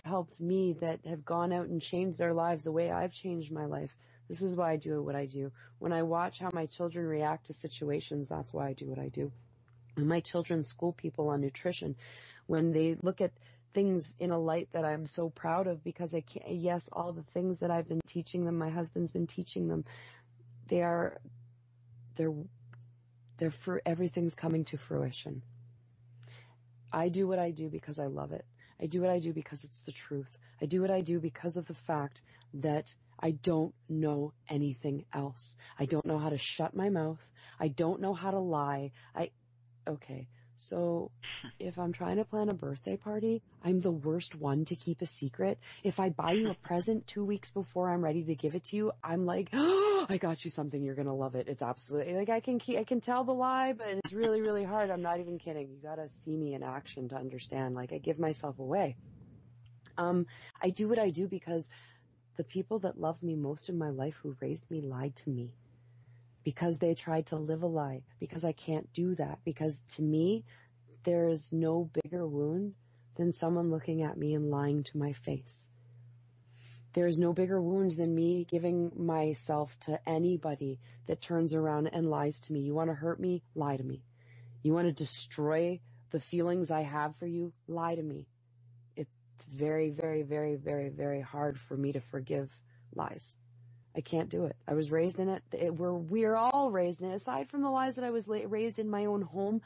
helped me, that have gone out and changed their lives the way I've changed my life. This is why I do what I do. When I watch how my children react to situations, that's why I do what I do. And my children school people on nutrition. When they look at things in a light that I'm so proud of, because yes, all the things that I've been teaching them, my husband's been teaching them, they're for everything's coming to fruition. I do what I do because I love it. I do what I do because it's the truth. I do what I do because of the fact that I don't know anything else. I don't know how to shut my mouth. I don't know how to lie. Okay, so if I'm trying to plan a birthday party, I'm the worst one to keep a secret. If I buy you a present 2 weeks before I'm ready to give it to you, I'm like, oh, I got you something. You're going to love it. It's absolutely like I can tell the lie, but it's really, really hard. I'm not even kidding. You got to see me in action to understand. Like I give myself away. I do what I do because the people that loved me most in my life who raised me lied to me. Because they tried to live a lie, because I can't do that, because to me, there is no bigger wound than someone looking at me and lying to my face. There is no bigger wound than me giving myself to anybody that turns around and lies to me. You want to hurt me? Lie to me. You want to destroy the feelings I have for you? Lie to me. It's very, very, very, very, very hard for me to forgive lies. I can't do it. I was raised in it. We're all raised in it. Aside from the lies that I was raised in my own home,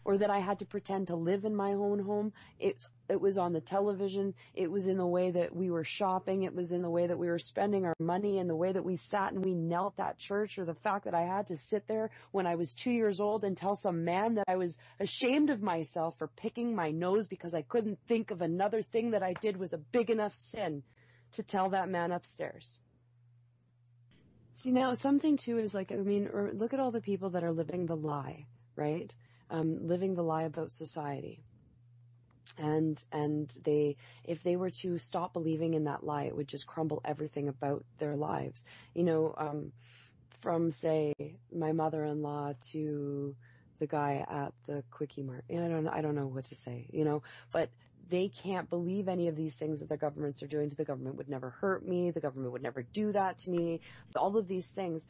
or that I had to pretend to live in my own home, it was on the television. It was in the way that we were shopping. It was in the way that we were spending our money, and the way that we sat and we knelt at church, or the fact that I had to sit there when I was 2 years old and tell some man that I was ashamed of myself for picking my nose because I couldn't think of another thing that I did was a big enough sin to tell that man upstairs. See, now something too is like, or look at all the people that are living the lie, right? Living the lie about society. And if they were to stop believing in that lie, it would just crumble everything about their lives. From say my mother-in-law to the guy at the Quickie Mart. I don't know what to say, but they can't believe any of these things that the governments are doing to the government would never hurt me. The government would never do that to me. All of these things.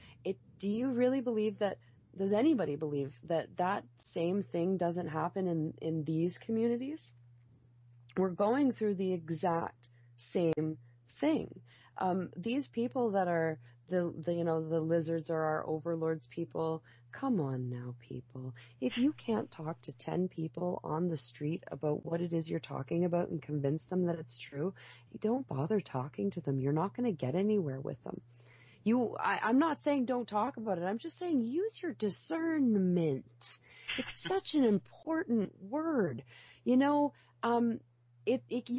Do you really believe that? Does anybody believe that same thing doesn't happen in these communities? We're going through the exact same thing. These people that are the lizards or our overlords people, come on now, people. If you can't talk to 10 people on the street about what it is you're talking about and convince them that it's true, you don't bother talking to them. You're not going to get anywhere with them. I'm not saying don't talk about it. I'm just saying use your discernment. It's such an important word. You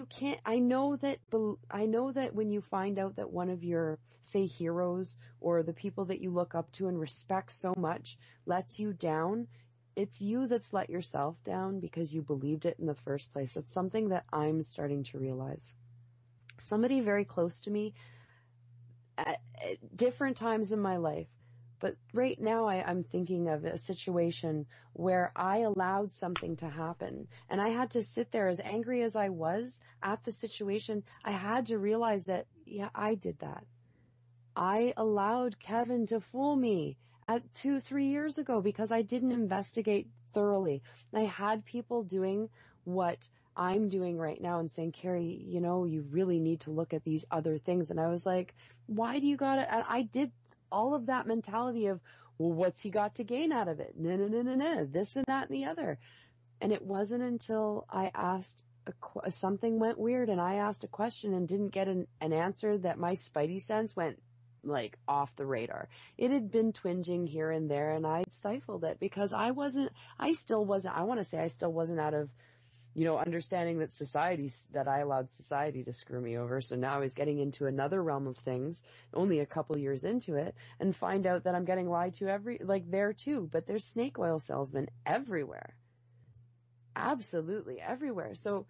can't. I know that when you find out that one of your, say, heroes or the people that you look up to and respect so much lets you down, it's you that's let yourself down because you believed it in the first place. It's something that I'm starting to realize. Somebody very close to me at different times in my life, but right now I'm thinking of a situation where I allowed something to happen, and I had to sit there as angry as I was at the situation. I had to realize that, yeah, I did that. I allowed Kevin to fool me at 2-3 years ago because I didn't investigate thoroughly. I had people doing what I'm doing right now and saying, Cari, you really need to look at these other things. And I was like, why do you gotta? And I did all of that mentality of, well, what's he got to gain out of it? No, this and that and the other. And it wasn't until I asked, something went weird and I asked a question and didn't get an answer that my spidey sense went like off the radar. It had been twinging here and there and I'd stifled it because I still wasn't out of, understanding that I allowed society to screw me over. So now I was getting into another realm of things, only a couple years into it, and find out that I'm getting lied to there too. But there's snake oil salesmen everywhere. Absolutely everywhere. So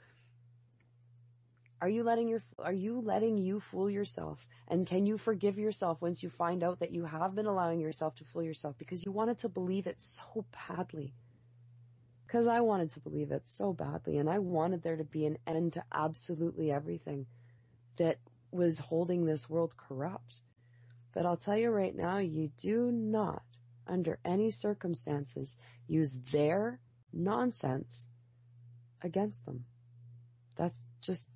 are you letting you fool yourself? And can you forgive yourself once you find out that you have been allowing yourself to fool yourself because you wanted to believe it so badly? Because I wanted to believe it so badly, and I wanted there to be an end to absolutely everything that was holding this world corrupt. But I'll tell you right now, you do not, under any circumstances, use their nonsense against them. That's just,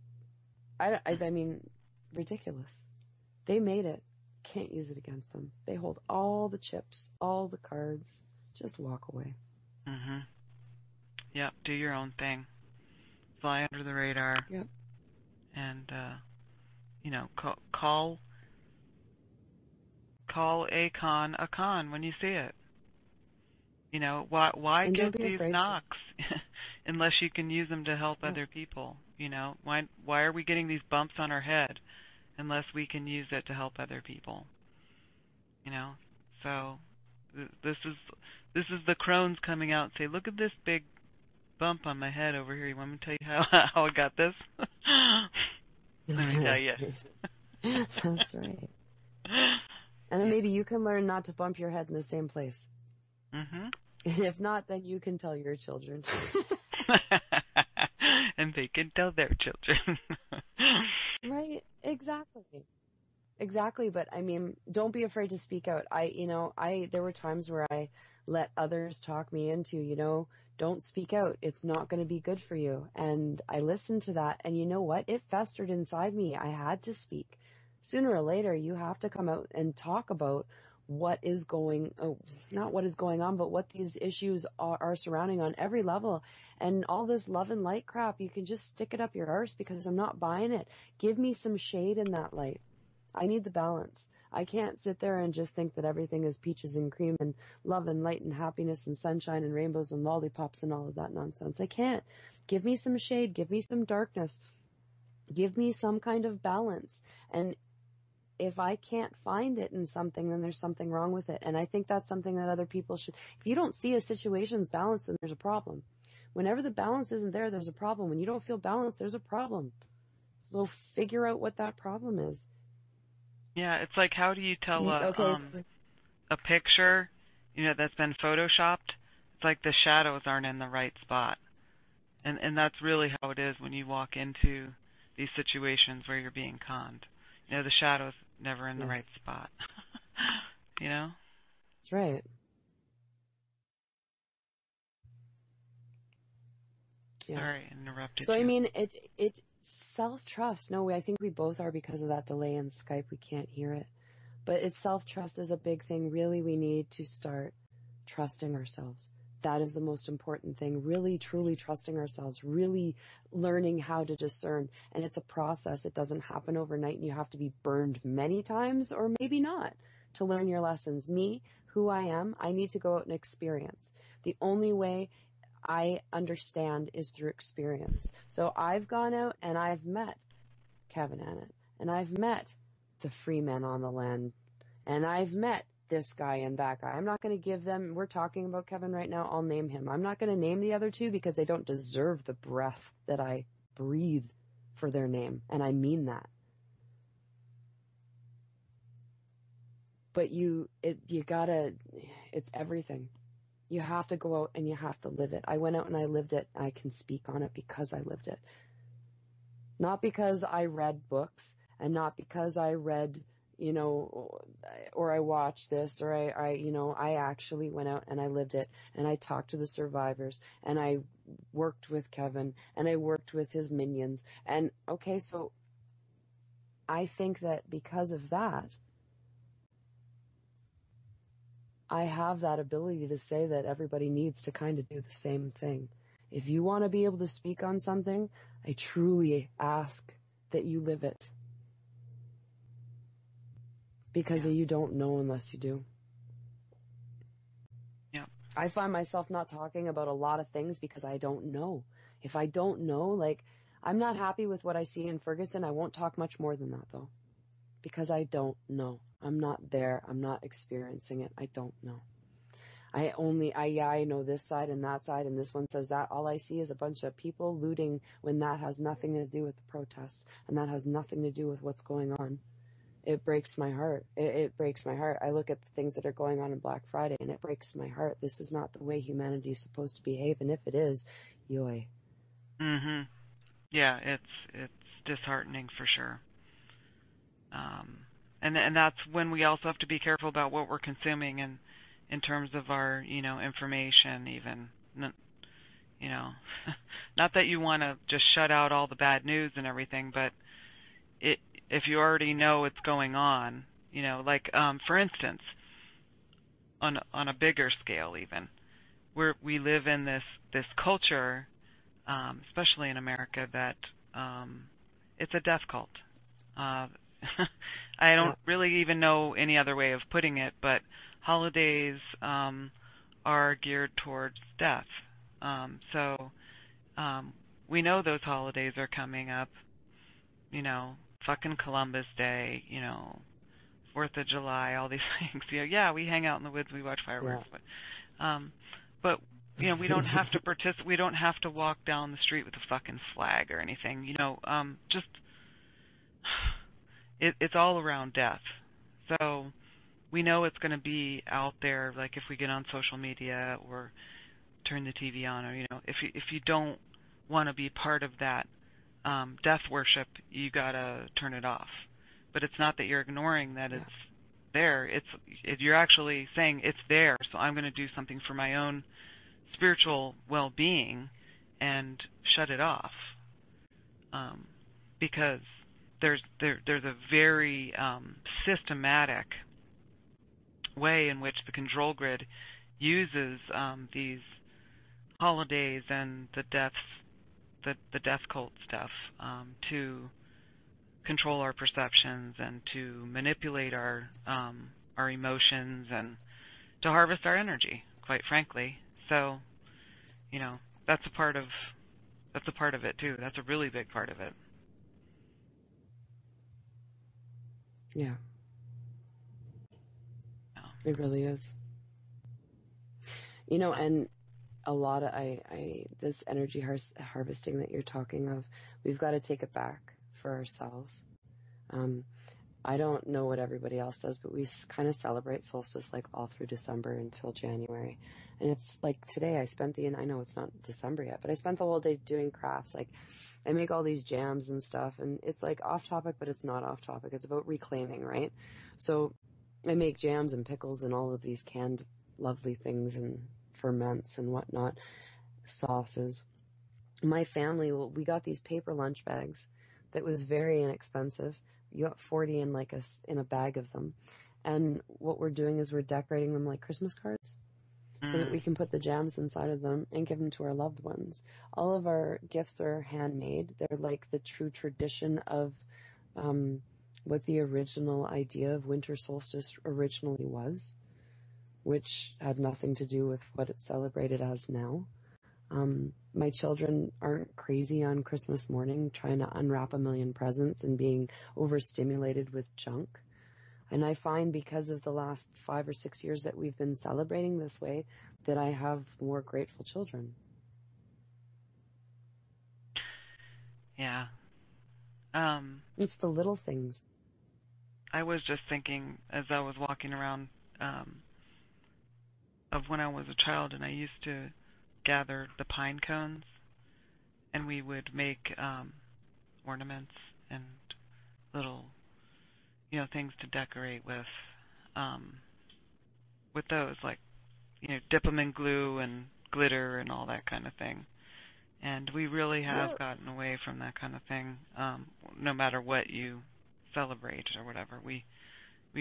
I mean, ridiculous. They made it. Can't use it against them. They hold all the chips, all the cards. Just walk away. Mm-hmm. Yep, do your own thing. Fly under the radar. Yep. And, call call a con when you see it. You know, why And don't get be these afraid to. knocks unless you can use them to help Yeah. other people? You know, why are we getting these bumps on our head unless we can use it to help other people? You know, so this is the crones coming out and say, look at this big bump on my head over here. You want me to tell you how I got this? Let That's me tell right. you. That's right. And then maybe you can learn not to bump your head in the same place. Mhm. And if not, then you can tell your children. And they can tell their children. Right? Exactly. Exactly. But I mean, don't be afraid to speak out. There were times where I let others talk me into, don't speak out. It's not going to be good for you. And I listened to that. And you know what? It festered inside me. I had to speak. Sooner or later, you have to come out and talk about not what is going on, but what these issues are surrounding on every level. And all this love and light crap, you can just stick it up your arse because I'm not buying it. Give me some shade in that light. I need the balance. I can't sit there and just think that everything is peaches and cream and love and light and happiness and sunshine and rainbows and lollipops and all of that nonsense. I can't. Give me some shade. Give me some darkness. Give me some kind of balance. And if I can't find it in something, then there's something wrong with it. And I think that's something that other people should. If you don't see a situation's balanced, then there's a problem. Whenever the balance isn't there, there's a problem. When you don't feel balanced, there's a problem. So figure out what that problem is. Yeah, it's like, how do you tell So, a picture, that's been photoshopped? It's like the shadows aren't in the right spot. And that's really how it is when you walk into these situations where you're being conned. The shadow's never in the right yes, spot. that's right. Yeah. Sorry, I interrupted So I you. mean, it's self-trust. No, I think we both are because of that delay in Skype. We can't hear it, but it's self-trust is a big thing. Really, we need to start trusting ourselves. That is the most important thing. Really, truly trusting ourselves. Really learning how to discern. And it's a process. It doesn't happen overnight, and you have to be burned many times, or maybe not, to learn your lessons. Me, who I am, I need to go out and experience. The only way I understand is through experience. So I've gone out and I've met Kevin Annett, and I've met the free men on the land, and I've met this guy and that guy. I'm not going to give them, we're talking about Kevin right now, I'll name him. I'm not going to name the other two because they don't deserve the breath that I breathe for their name, and I mean that. But it's everything. You have to go out and you have to live it. I went out and I lived it. I can speak on it because I lived it. Not because I read books and not because I read, or I watched this, or I actually went out and I lived it, and I talked to the survivors, and I worked with Kevin, and I worked with his minions. And okay, so I think that because of that, I have that ability to say that everybody needs to kind of do the same thing. If you want to be able to speak on something, I truly ask that you live it. Because Yeah. you don't know unless you do. Yeah. I find myself not talking about a lot of things because I don't know. If I don't know, like, I'm not happy with what I see in Ferguson. I won't talk much more than that, though. Because I don't know. I'm not there. I'm not experiencing it. I don't know. I know this side and that side, and this one says that. All I see is a bunch of people looting when that has nothing to do with the protests, and that has nothing to do with what's going on. It breaks my heart. It breaks my heart. I look at the things that are going on Black Friday, and it breaks my heart. This is not the way humanity is supposed to behave, and if it is, yoy. Mhm. Yeah, it's disheartening for sure. And that's when we also have to be careful about what we're consuming and in terms of our, information even. You know, not that you want to just shut out all the bad news and everything, but if you already know what's going on, like for instance, on a bigger scale even, we live in this culture, especially in America, that it's a death cult. I Yeah. don't really even know any other way of putting it, but holidays are geared towards death. So we know those holidays are coming up, you know, fucking Columbus Day, you know, 4th of July, all these things. You know, yeah, we hang out in the woods, we watch fireworks, um, but you know, we don't have to we don't have to walk down the street with a fucking flag or anything. You know, just it's all around death. So we know it's going to be out there. Like if we get on social media or turn the TV on, or you know, if you don't want to be part of that death worship, you gotta turn it off. But it's not that you're ignoring that Yeah. it's there. You're actually saying it's there. So I'm going to do something for my own spiritual well-being and shut it off, because there's a very systematic way in which the control grid uses these holidays and the death cult stuff to control our perceptions and to manipulate our emotions and to harvest our energy, quite frankly. So, you know, that's a part of it too. That's a really big part of it. Yeah. Yeah. It really is. You know, and a lot of this energy harvesting that you're talking of, we've got to take it back for ourselves. I don't know what everybody else does, but we kind of celebrate solstice like all through December until January. And it's like today I know it's not December yet, but I spent the whole day doing crafts. Like I make all these jams and stuff, and it's like off topic, but it's not off topic. It's about reclaiming, right? So I make jams and pickles and all of these canned lovely things and ferments and whatnot, sauces. My family, we got these paper lunch bags that was very inexpensive. You got 40 in a bag of them. And what we're doing is we're decorating them like Christmas cards so that we can put the jams inside of them and give them to our loved ones. All of our gifts are handmade. They're like the true tradition of what the original idea of winter solstice originally was, which had nothing to do with what it's celebrated as now. My children aren't crazy on Christmas morning trying to unwrap a million presents and being overstimulated with junk. And I find because of the last 5 or 6 years that we've been celebrating this way, that I have more grateful children. Yeah. It's the little things. I was just thinking as I was walking around of when I was a child, and I used to gather the pine cones, and we would make ornaments and little, you know, things to decorate with those, like, you know, dip them in glue and glitter and all that kind of thing. And we really have gotten away from that kind of thing. No matter what you celebrate or whatever, we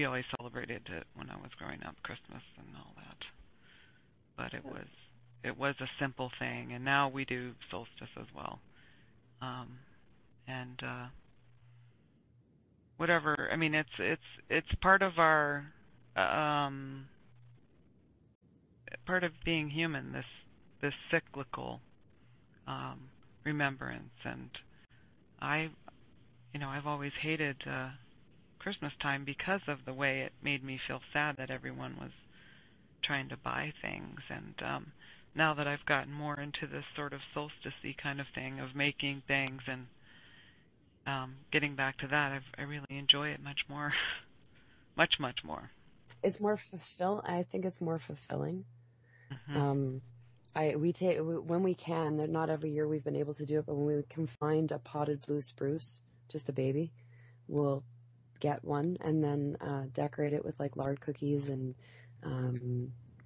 always celebrated it when I was growing up, Christmas and all that. But it was a simple thing, and now we do solstice as well. And whatever. I mean, it's part of our part of being human. This cyclical remembrance, and I've always hated Christmas time because of the way it made me feel sad that everyone was trying to buy things. And now that I've gotten more into this sort of solstice-y kind of thing of making things and getting back to that, I really enjoy it much more, much more. It's more I think it's more fulfilling. Mm-hmm. When we can, not every year we've been able to do it, but when we can find a potted blue spruce, just a baby, we'll get one and then decorate it with like lard cookies and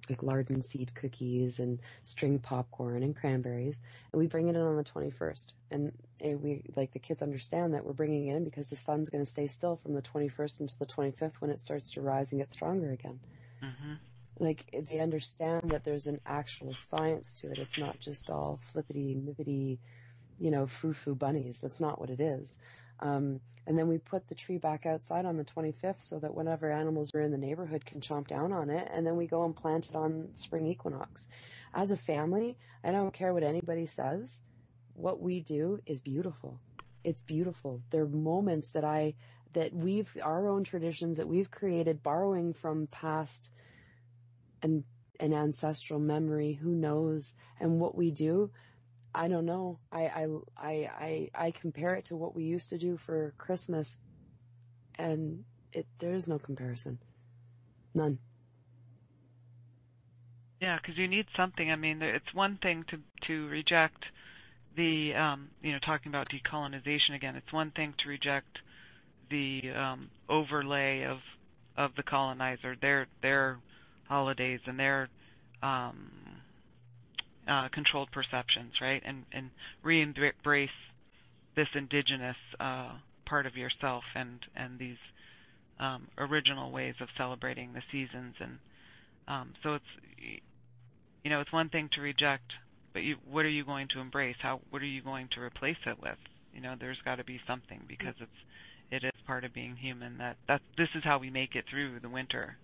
like lard and seed cookies and string popcorn and cranberries, and we bring it in on the 21st. And we, like, the kids understand that we're bringing it in because the sun's going to stay still from the 21st until the 25th when it starts to rise and get stronger again. Mm-hmm. Like, they understand that there's an actual science to it. It's not just all flippity-nippity, frou-frou bunnies. That's not what it is. And then we put the tree back outside on the 25th so that whatever animals are in the neighborhood can chomp down on it. And then we go and plant it on spring equinox. As a family, I don't care what anybody says. What we do is beautiful. It's beautiful. There are moments that our own traditions that we've created, borrowing from past and an ancestral memory, who knows, and what we do. I don't know. I compare it to what we used to do for Christmas, and there is no comparison. None. Yeah, because you need something. I mean, it's one thing to reject the, talking about decolonization again. It's one thing to reject the overlay of the colonizer, their holidays and their controlled perceptions, right? And re-embrace this indigenous part of yourself and these original ways of celebrating the seasons. And so it's one thing to reject, but what are you going to embrace? What are you going to replace it with? There's got to be something, because it is part of being human. This is how we make it through the winter.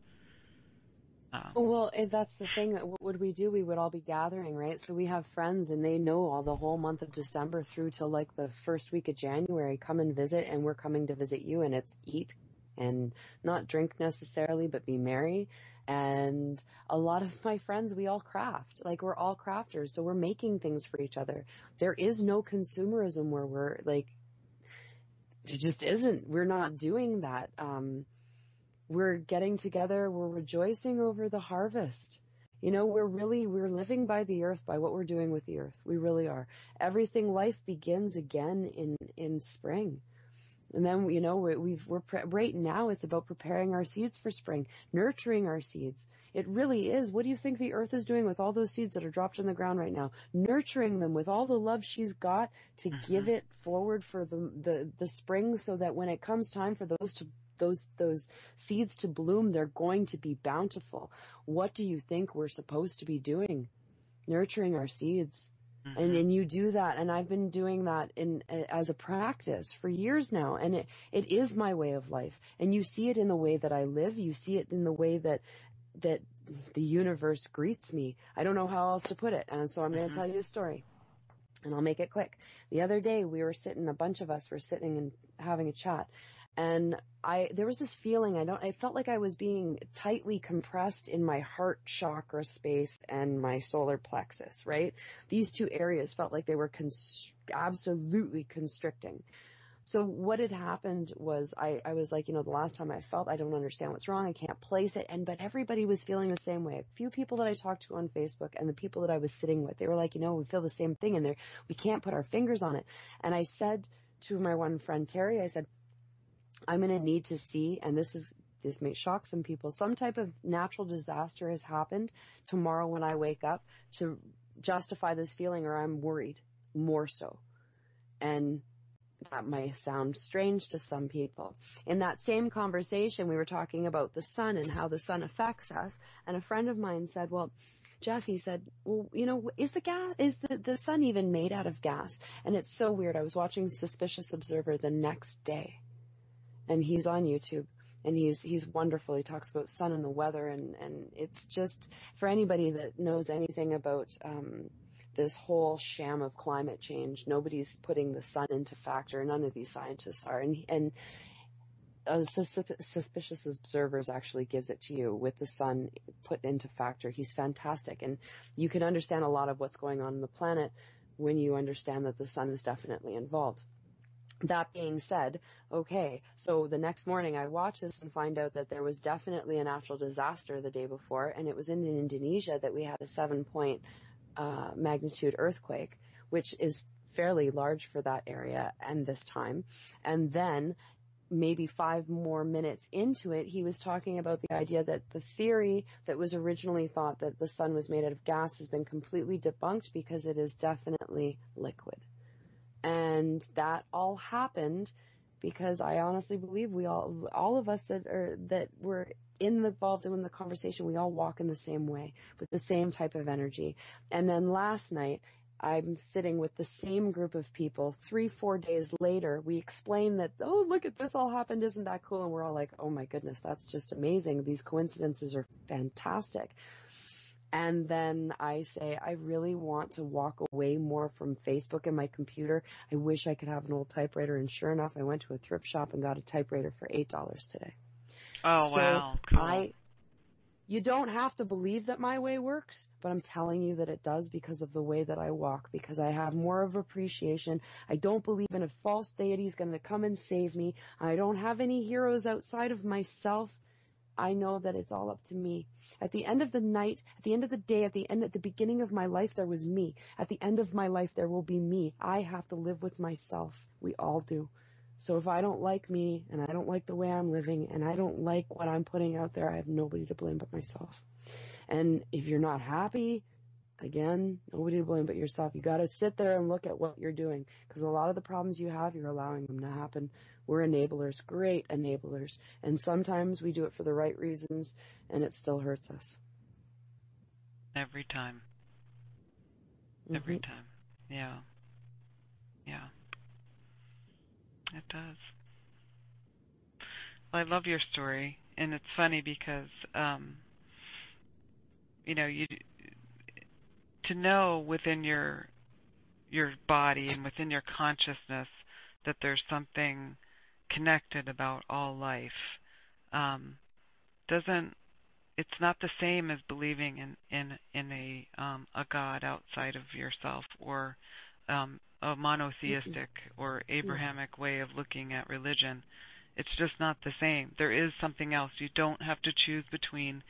Well, that's the thing. What would we do? We would all be gathering, right? So we have friends, and they know all the whole month of December through till like the first week of January. Come and visit, and we're coming to visit you, and it's eat and not drink necessarily, but be merry. And a lot of my friends, we all craft. Like, we're all crafters, so we're making things for each other. There is no consumerism where we're like, there just isn't. We're not doing that. We're getting together. We're rejoicing over the harvest. We're living by the earth, by what we're doing with the earth. We really are. Life begins again in spring. And then, right now it's about preparing our seeds for spring, nurturing our seeds. It really is. What do you think the earth is doing with all those seeds that are dropped in the ground right now? Nurturing them with all the love she's got to give it forward for the spring, so that when it comes time for those seeds to bloom, they're going to be bountiful. What do you think we're supposed to be doing? Nurturing our seeds. And you do that, and I've been doing that as a practice for years now, and it is my way of life. And you see it in the way that I live. You see it in the way that the universe greets me. I don't know how else to put it, and so I'm going to tell you a story, and I'll make it quick. The other day, a bunch of us were sitting and having a chat, and there was this feeling, I felt like I was being tightly compressed in my heart chakra space and my solar plexus, right? These two areas felt like they were absolutely constricting. So what had happened was I was like, the last time I felt, I don't understand what's wrong. I can't place it. But everybody was feeling the same way. A few people that I talked to on Facebook and the people that I was sitting with, they were like, we feel the same thing, and we can't put our fingers on it. And I said to my one friend, Terry, I said, I'm going to need to see, and this may shock some people, some type of natural disaster has happened tomorrow when I wake up to justify this feeling, or I'm worried more so. And that might sound strange to some people. In that same conversation, we were talking about the sun and how the sun affects us. And a friend of mine said, well, Jeff, he said, well, is the sun even made out of gas? And it's so weird. I was watching Suspicious Observer the next day. And he's on YouTube, and he's wonderful. He talks about sun and the weather, and it's just, for anybody that knows anything about this whole sham of climate change, nobody's putting the sun into factor. None of these scientists are. And Suspicious Observers actually gives it to you with the sun put into factor. He's fantastic, and you can understand a lot of what's going on the planet when you understand that the sun is definitely involved. That being said, okay, so the next morning I watched this and find out that there was definitely a natural disaster the day before, and it was in Indonesia that we had a 7-point magnitude earthquake, which is fairly large for that area and this time. And then maybe 5 more minutes into it, he was talking about the idea that the theory that was originally thought that the sun was made out of gas has been completely debunked, because it is definitely liquid. And that all happened because I honestly believe we all of us that were involved in the conversation, we all walk in the same way with the same type of energy. And then last night, I'm sitting with the same group of people 3-4 days later. We explain that, oh, look at this all happened. Isn't that cool? And we're all like, oh my goodness, that's just amazing. These coincidences are fantastic. And then I say, I really want to walk away more from Facebook and my computer. I wish I could have an old typewriter. And sure enough, I went to a thrift shop and got a typewriter for $8 today. Oh, So wow. Cool. you don't have to believe that my way works, but I'm telling you that it does because of the way that I walk, because I have more of appreciation. I don't believe in a false deity is going to come and save me. I don't have any heroes outside of myself. I know that it's all up to me. At the end of the night, at the end of the day, at the beginning of my life, there was me. At the end of my life, there will be me. I have to live with myself. We all do. So if I don't like me, and I don't like the way I'm living, and I don't like what I'm putting out there, I have nobody to blame but myself. And if you're not happy, again, nobody to blame but yourself. You got to sit there and look at what you're doing, because a lot of the problems you have, you're allowing them to happen. We're enablers, great enablers. And sometimes we do it for the right reasons, and it still hurts us. Every time. Every time. Yeah. Yeah. It does. Well, I love your story, and it's funny because, to know within your body and within your consciousness that there's something connected about all life, it's not the same as believing in a God outside of yourself, or a monotheistic or Abrahamic way of looking at religion. It's just not the same. There is something else. You don't have to choose between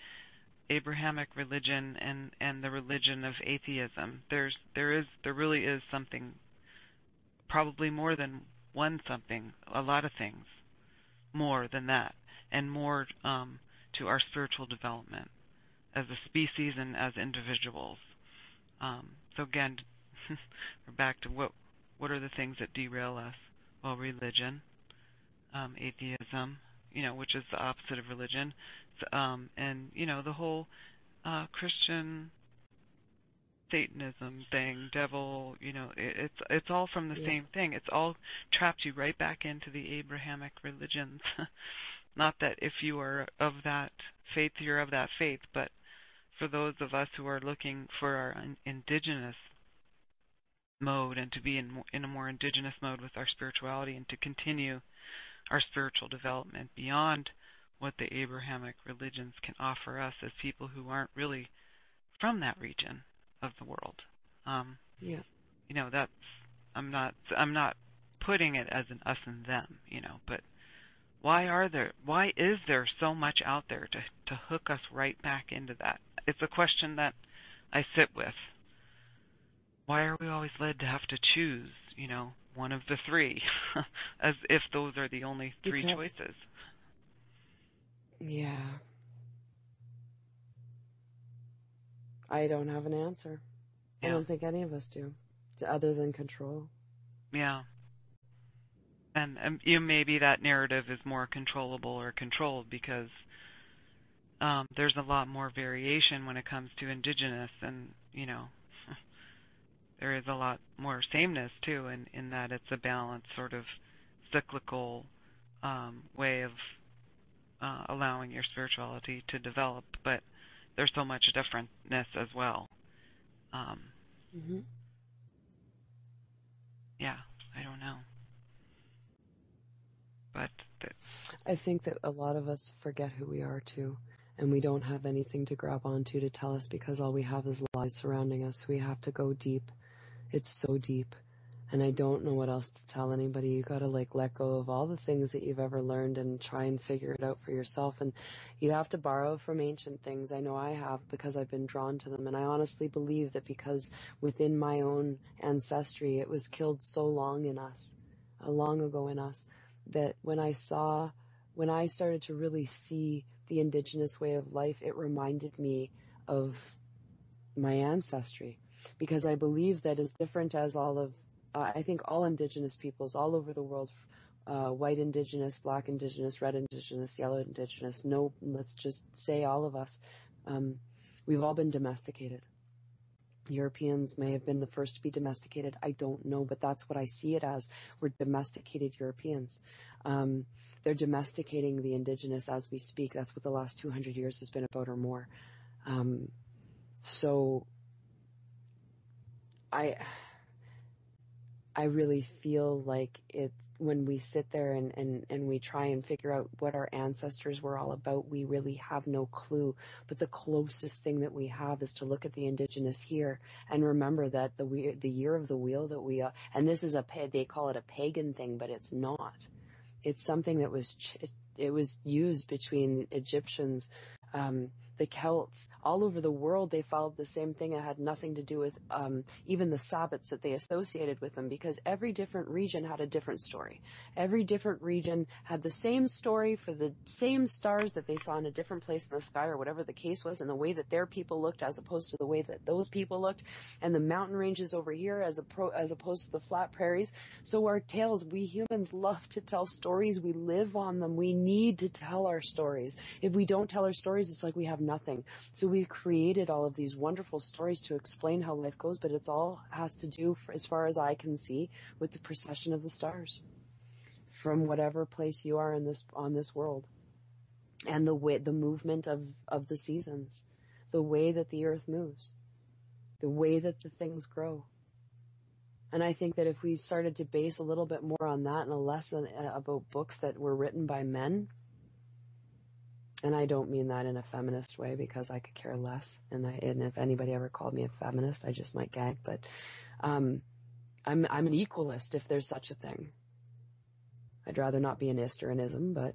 Abrahamic religion and the religion of atheism. There really is something, probably more than one something, a lot of things more than that, and more to our spiritual development as a species and as individuals. So again, we're back to what are the things that derail us? Well, religion, atheism, which is the opposite of religion, and the whole Christian Satanism thing, devil, it's all from the same thing. It's all trapped you right back into the Abrahamic religions. Not that if you are of that faith, you're of that faith, but for those of us who are looking for our indigenous mode and to be in a more indigenous mode with our spirituality and to continue our spiritual development beyond what the Abrahamic religions can offer us as people who aren't really from that region of the world. That's I'm not putting it as an us and them, but why is there so much out there to hook us right back into that? It's a question that I sit with. Why are we always led to have to choose, one of the three, as if those are the only three choices? Yeah. I don't have an answer. Yeah. I don't think any of us do, other than control. Yeah. And maybe that narrative is more controllable or controlled because there's a lot more variation when it comes to indigenous, and there is a lot more sameness too, in that it's a balanced sort of cyclical way of allowing your spirituality to develop, but there's so much differentness as well. Yeah, I don't know. But I think that a lot of us forget who we are too, and we don't have anything to grab onto to tell us because all we have is lies surrounding us. We have to go deep. It's so deep. And I don't know what else to tell anybody. You got to let go of all the things that you've ever learned and try and figure it out for yourself. And you have to borrow from ancient things. I know I have, because I've been drawn to them. And I honestly believe that because within my own ancestry, it was killed so long ago in us, that when I started to really see the indigenous way of life, it reminded me of my ancestry, because I believe that as different as I think all indigenous peoples all over the world, white indigenous, black indigenous, red indigenous, yellow indigenous, let's just say all of us, we've all been domesticated. Europeans may have been the first to be domesticated. I don't know, but that's what I see it as. We're domesticated Europeans. They're domesticating the indigenous as we speak. That's what the last 200 years has been about or more. So I really feel like it's when we sit there and we try and figure out what our ancestors were all about, we really have no clue. But the closest thing that we have is to look at the indigenous here and remember that the year of the wheel that and this is they call it a pagan thing, but it's not. It's something that was used between Egyptians, the Celts, all over the world. They followed the same thing. It had nothing to do with even the Sabbats that they associated with them, because every different region had a different story. Every different region had the same story for the same stars that they saw in a different place in the sky, or whatever the case was, and the way that their people looked as opposed to the way that those people looked, and the mountain ranges over here as opposed to the flat prairies. So our tales, we humans love to tell stories. We live on them. We need to tell our stories. If we don't tell our stories, it's like we have nothing. So we've created all of these wonderful stories to explain how life goes, but it's all has to do, as far as I can see, with the precession of the stars from whatever place you are on this world, and the movement of the seasons, the way that the earth moves, the way that the things grow. And I think that if we started to base a little bit more on that and a less about books that were written by men, and I don't mean that in a feminist way, because I could care less. And if anybody ever called me a feminist, I just might gag. But I'm an equalist, if there's such a thing. I'd rather not be an ist or an ism, but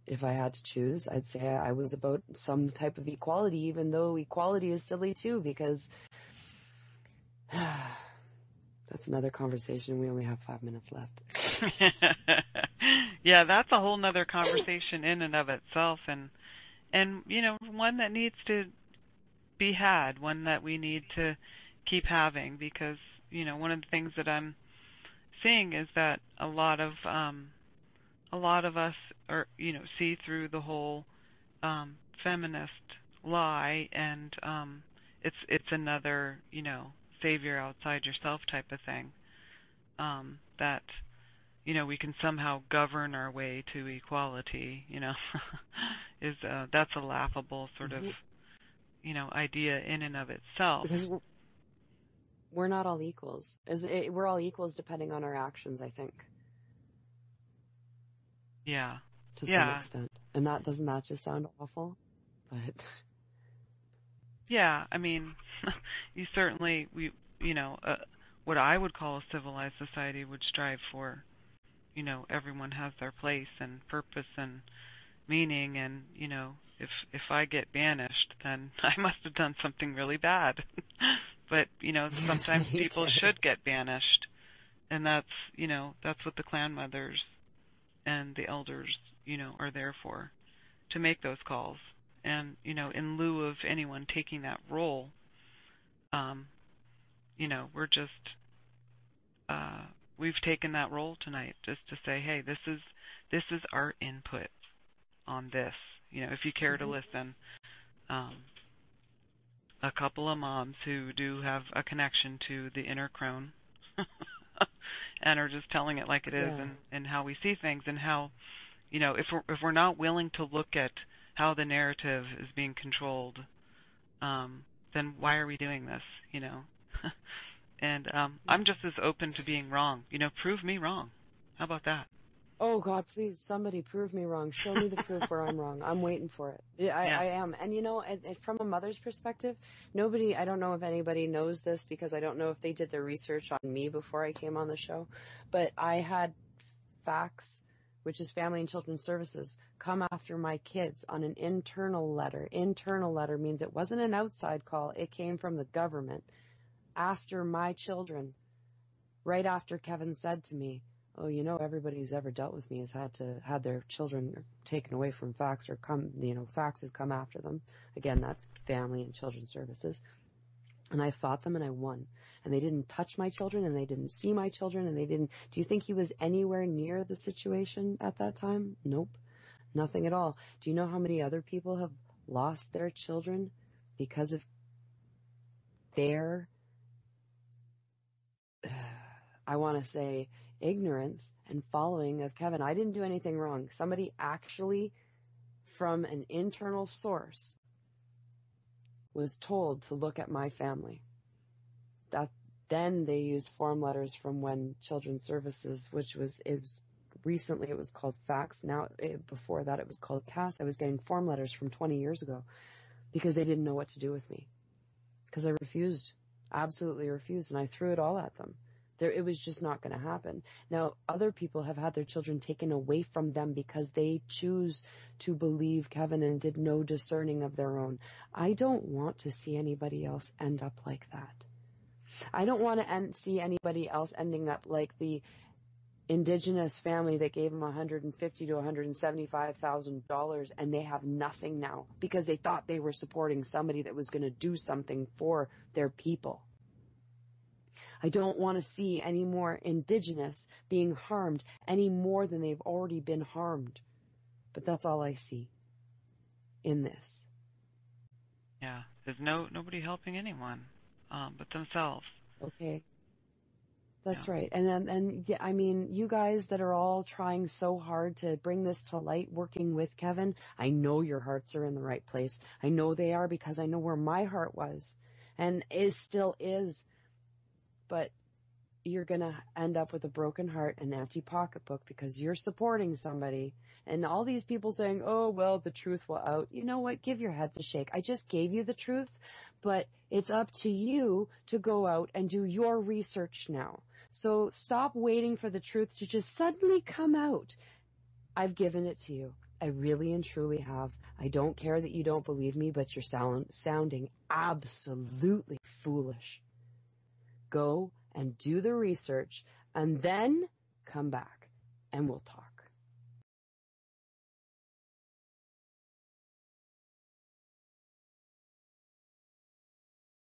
if I had to choose, I'd say I was about some type of equality, even though equality is silly too, because that's another conversation. We only have 5 minutes left. Yeah, that's a whole nother conversation in and of itself, and one that needs to be had, one that we need to keep having, because one of the things that I'm seeing is that a lot of us are see through the whole feminist lie, and it's another savior outside yourself type of thing, that we can somehow govern our way to equality, is that's a laughable sort of idea in and of itself. Because we're not all equals. We're all equals depending on our actions, I think. Yeah. To some extent. And doesn't that just sound awful? But yeah, I mean, you certainly what I would call a civilized society would strive for, everyone has their place and purpose and meaning, and if I get banished, then I must have done something really bad. But sometimes people should get banished, and that's what the clan mothers and the elders are there for, to make those calls. And in lieu of anyone taking that role, we're just we've taken that role tonight, just to say, hey, this is our input on this. If you care to listen, a couple of moms who do have a connection to the inner crone and are just telling it like it is, and how we see things, and how if we're not willing to look at how the narrative is being controlled, then why are we doing this? And I'm just as open to being wrong. Prove me wrong. How about that? Oh, God, please, somebody prove me wrong. Show me the proof where I'm wrong. I'm waiting for it. I am. And, from a mother's perspective, I don't know if anybody knows this, because I don't know if they did their research on me before I came on the show, but I had FACS, which is Family and Children's Services, come after my kids on an internal letter. Internal letter means it wasn't an outside call. It came from the government after my children, right after Kevin said to me, oh, everybody who's ever dealt with me has had their children taken away from FACS, or FACS has come after them. Again, that's Family and Children's Services. And I fought them and I won. And they didn't touch my children, and they didn't see my children, and do you think he was anywhere near the situation at that time? Nope. Nothing at all. Do you know how many other people have lost their children because of their I want to say, ignorance and following of Kevin. I didn't do anything wrong. Somebody actually, from an internal source, was told to look at my family. Then they used form letters from when Children's Services, recently it was called fax. Now, before that it was called CAS. I was getting form letters from 20 years ago because they didn't know what to do with me. Because I refused, absolutely refused, and I threw it all at them. It was just not going to happen. Now, other people have had their children taken away from them because they choose to believe Kevin and did no discerning of their own. I don't want to see anybody else end up like that. I don't want to see anybody else ending up like the Indigenous family that gave them $150,000 to $175,000 and they have nothing now because they thought they were supporting somebody that was going to do something for their people. I don't want to see any more Indigenous being harmed any more than they've already been harmed. But that's all I see in this. Yeah, there's nobody helping anyone but themselves. Okay. That's right. And yeah, I mean, you guys that are all trying so hard to bring this to light, working with Kevin, I know your hearts are in the right place. I know they are because I know where my heart was and still is. But you're going to end up with a broken heart and an empty pocketbook because you're supporting somebody. And all these people saying, oh, well, the truth will out. You know what? Give your heads a shake. I just gave you the truth, but it's up to you to go out and do your research now. So stop waiting for the truth to just suddenly come out. I've given it to you. I really and truly have. I don't care that you don't believe me, but you're sounding absolutely foolish. Go and do the research and then come back and we'll talk.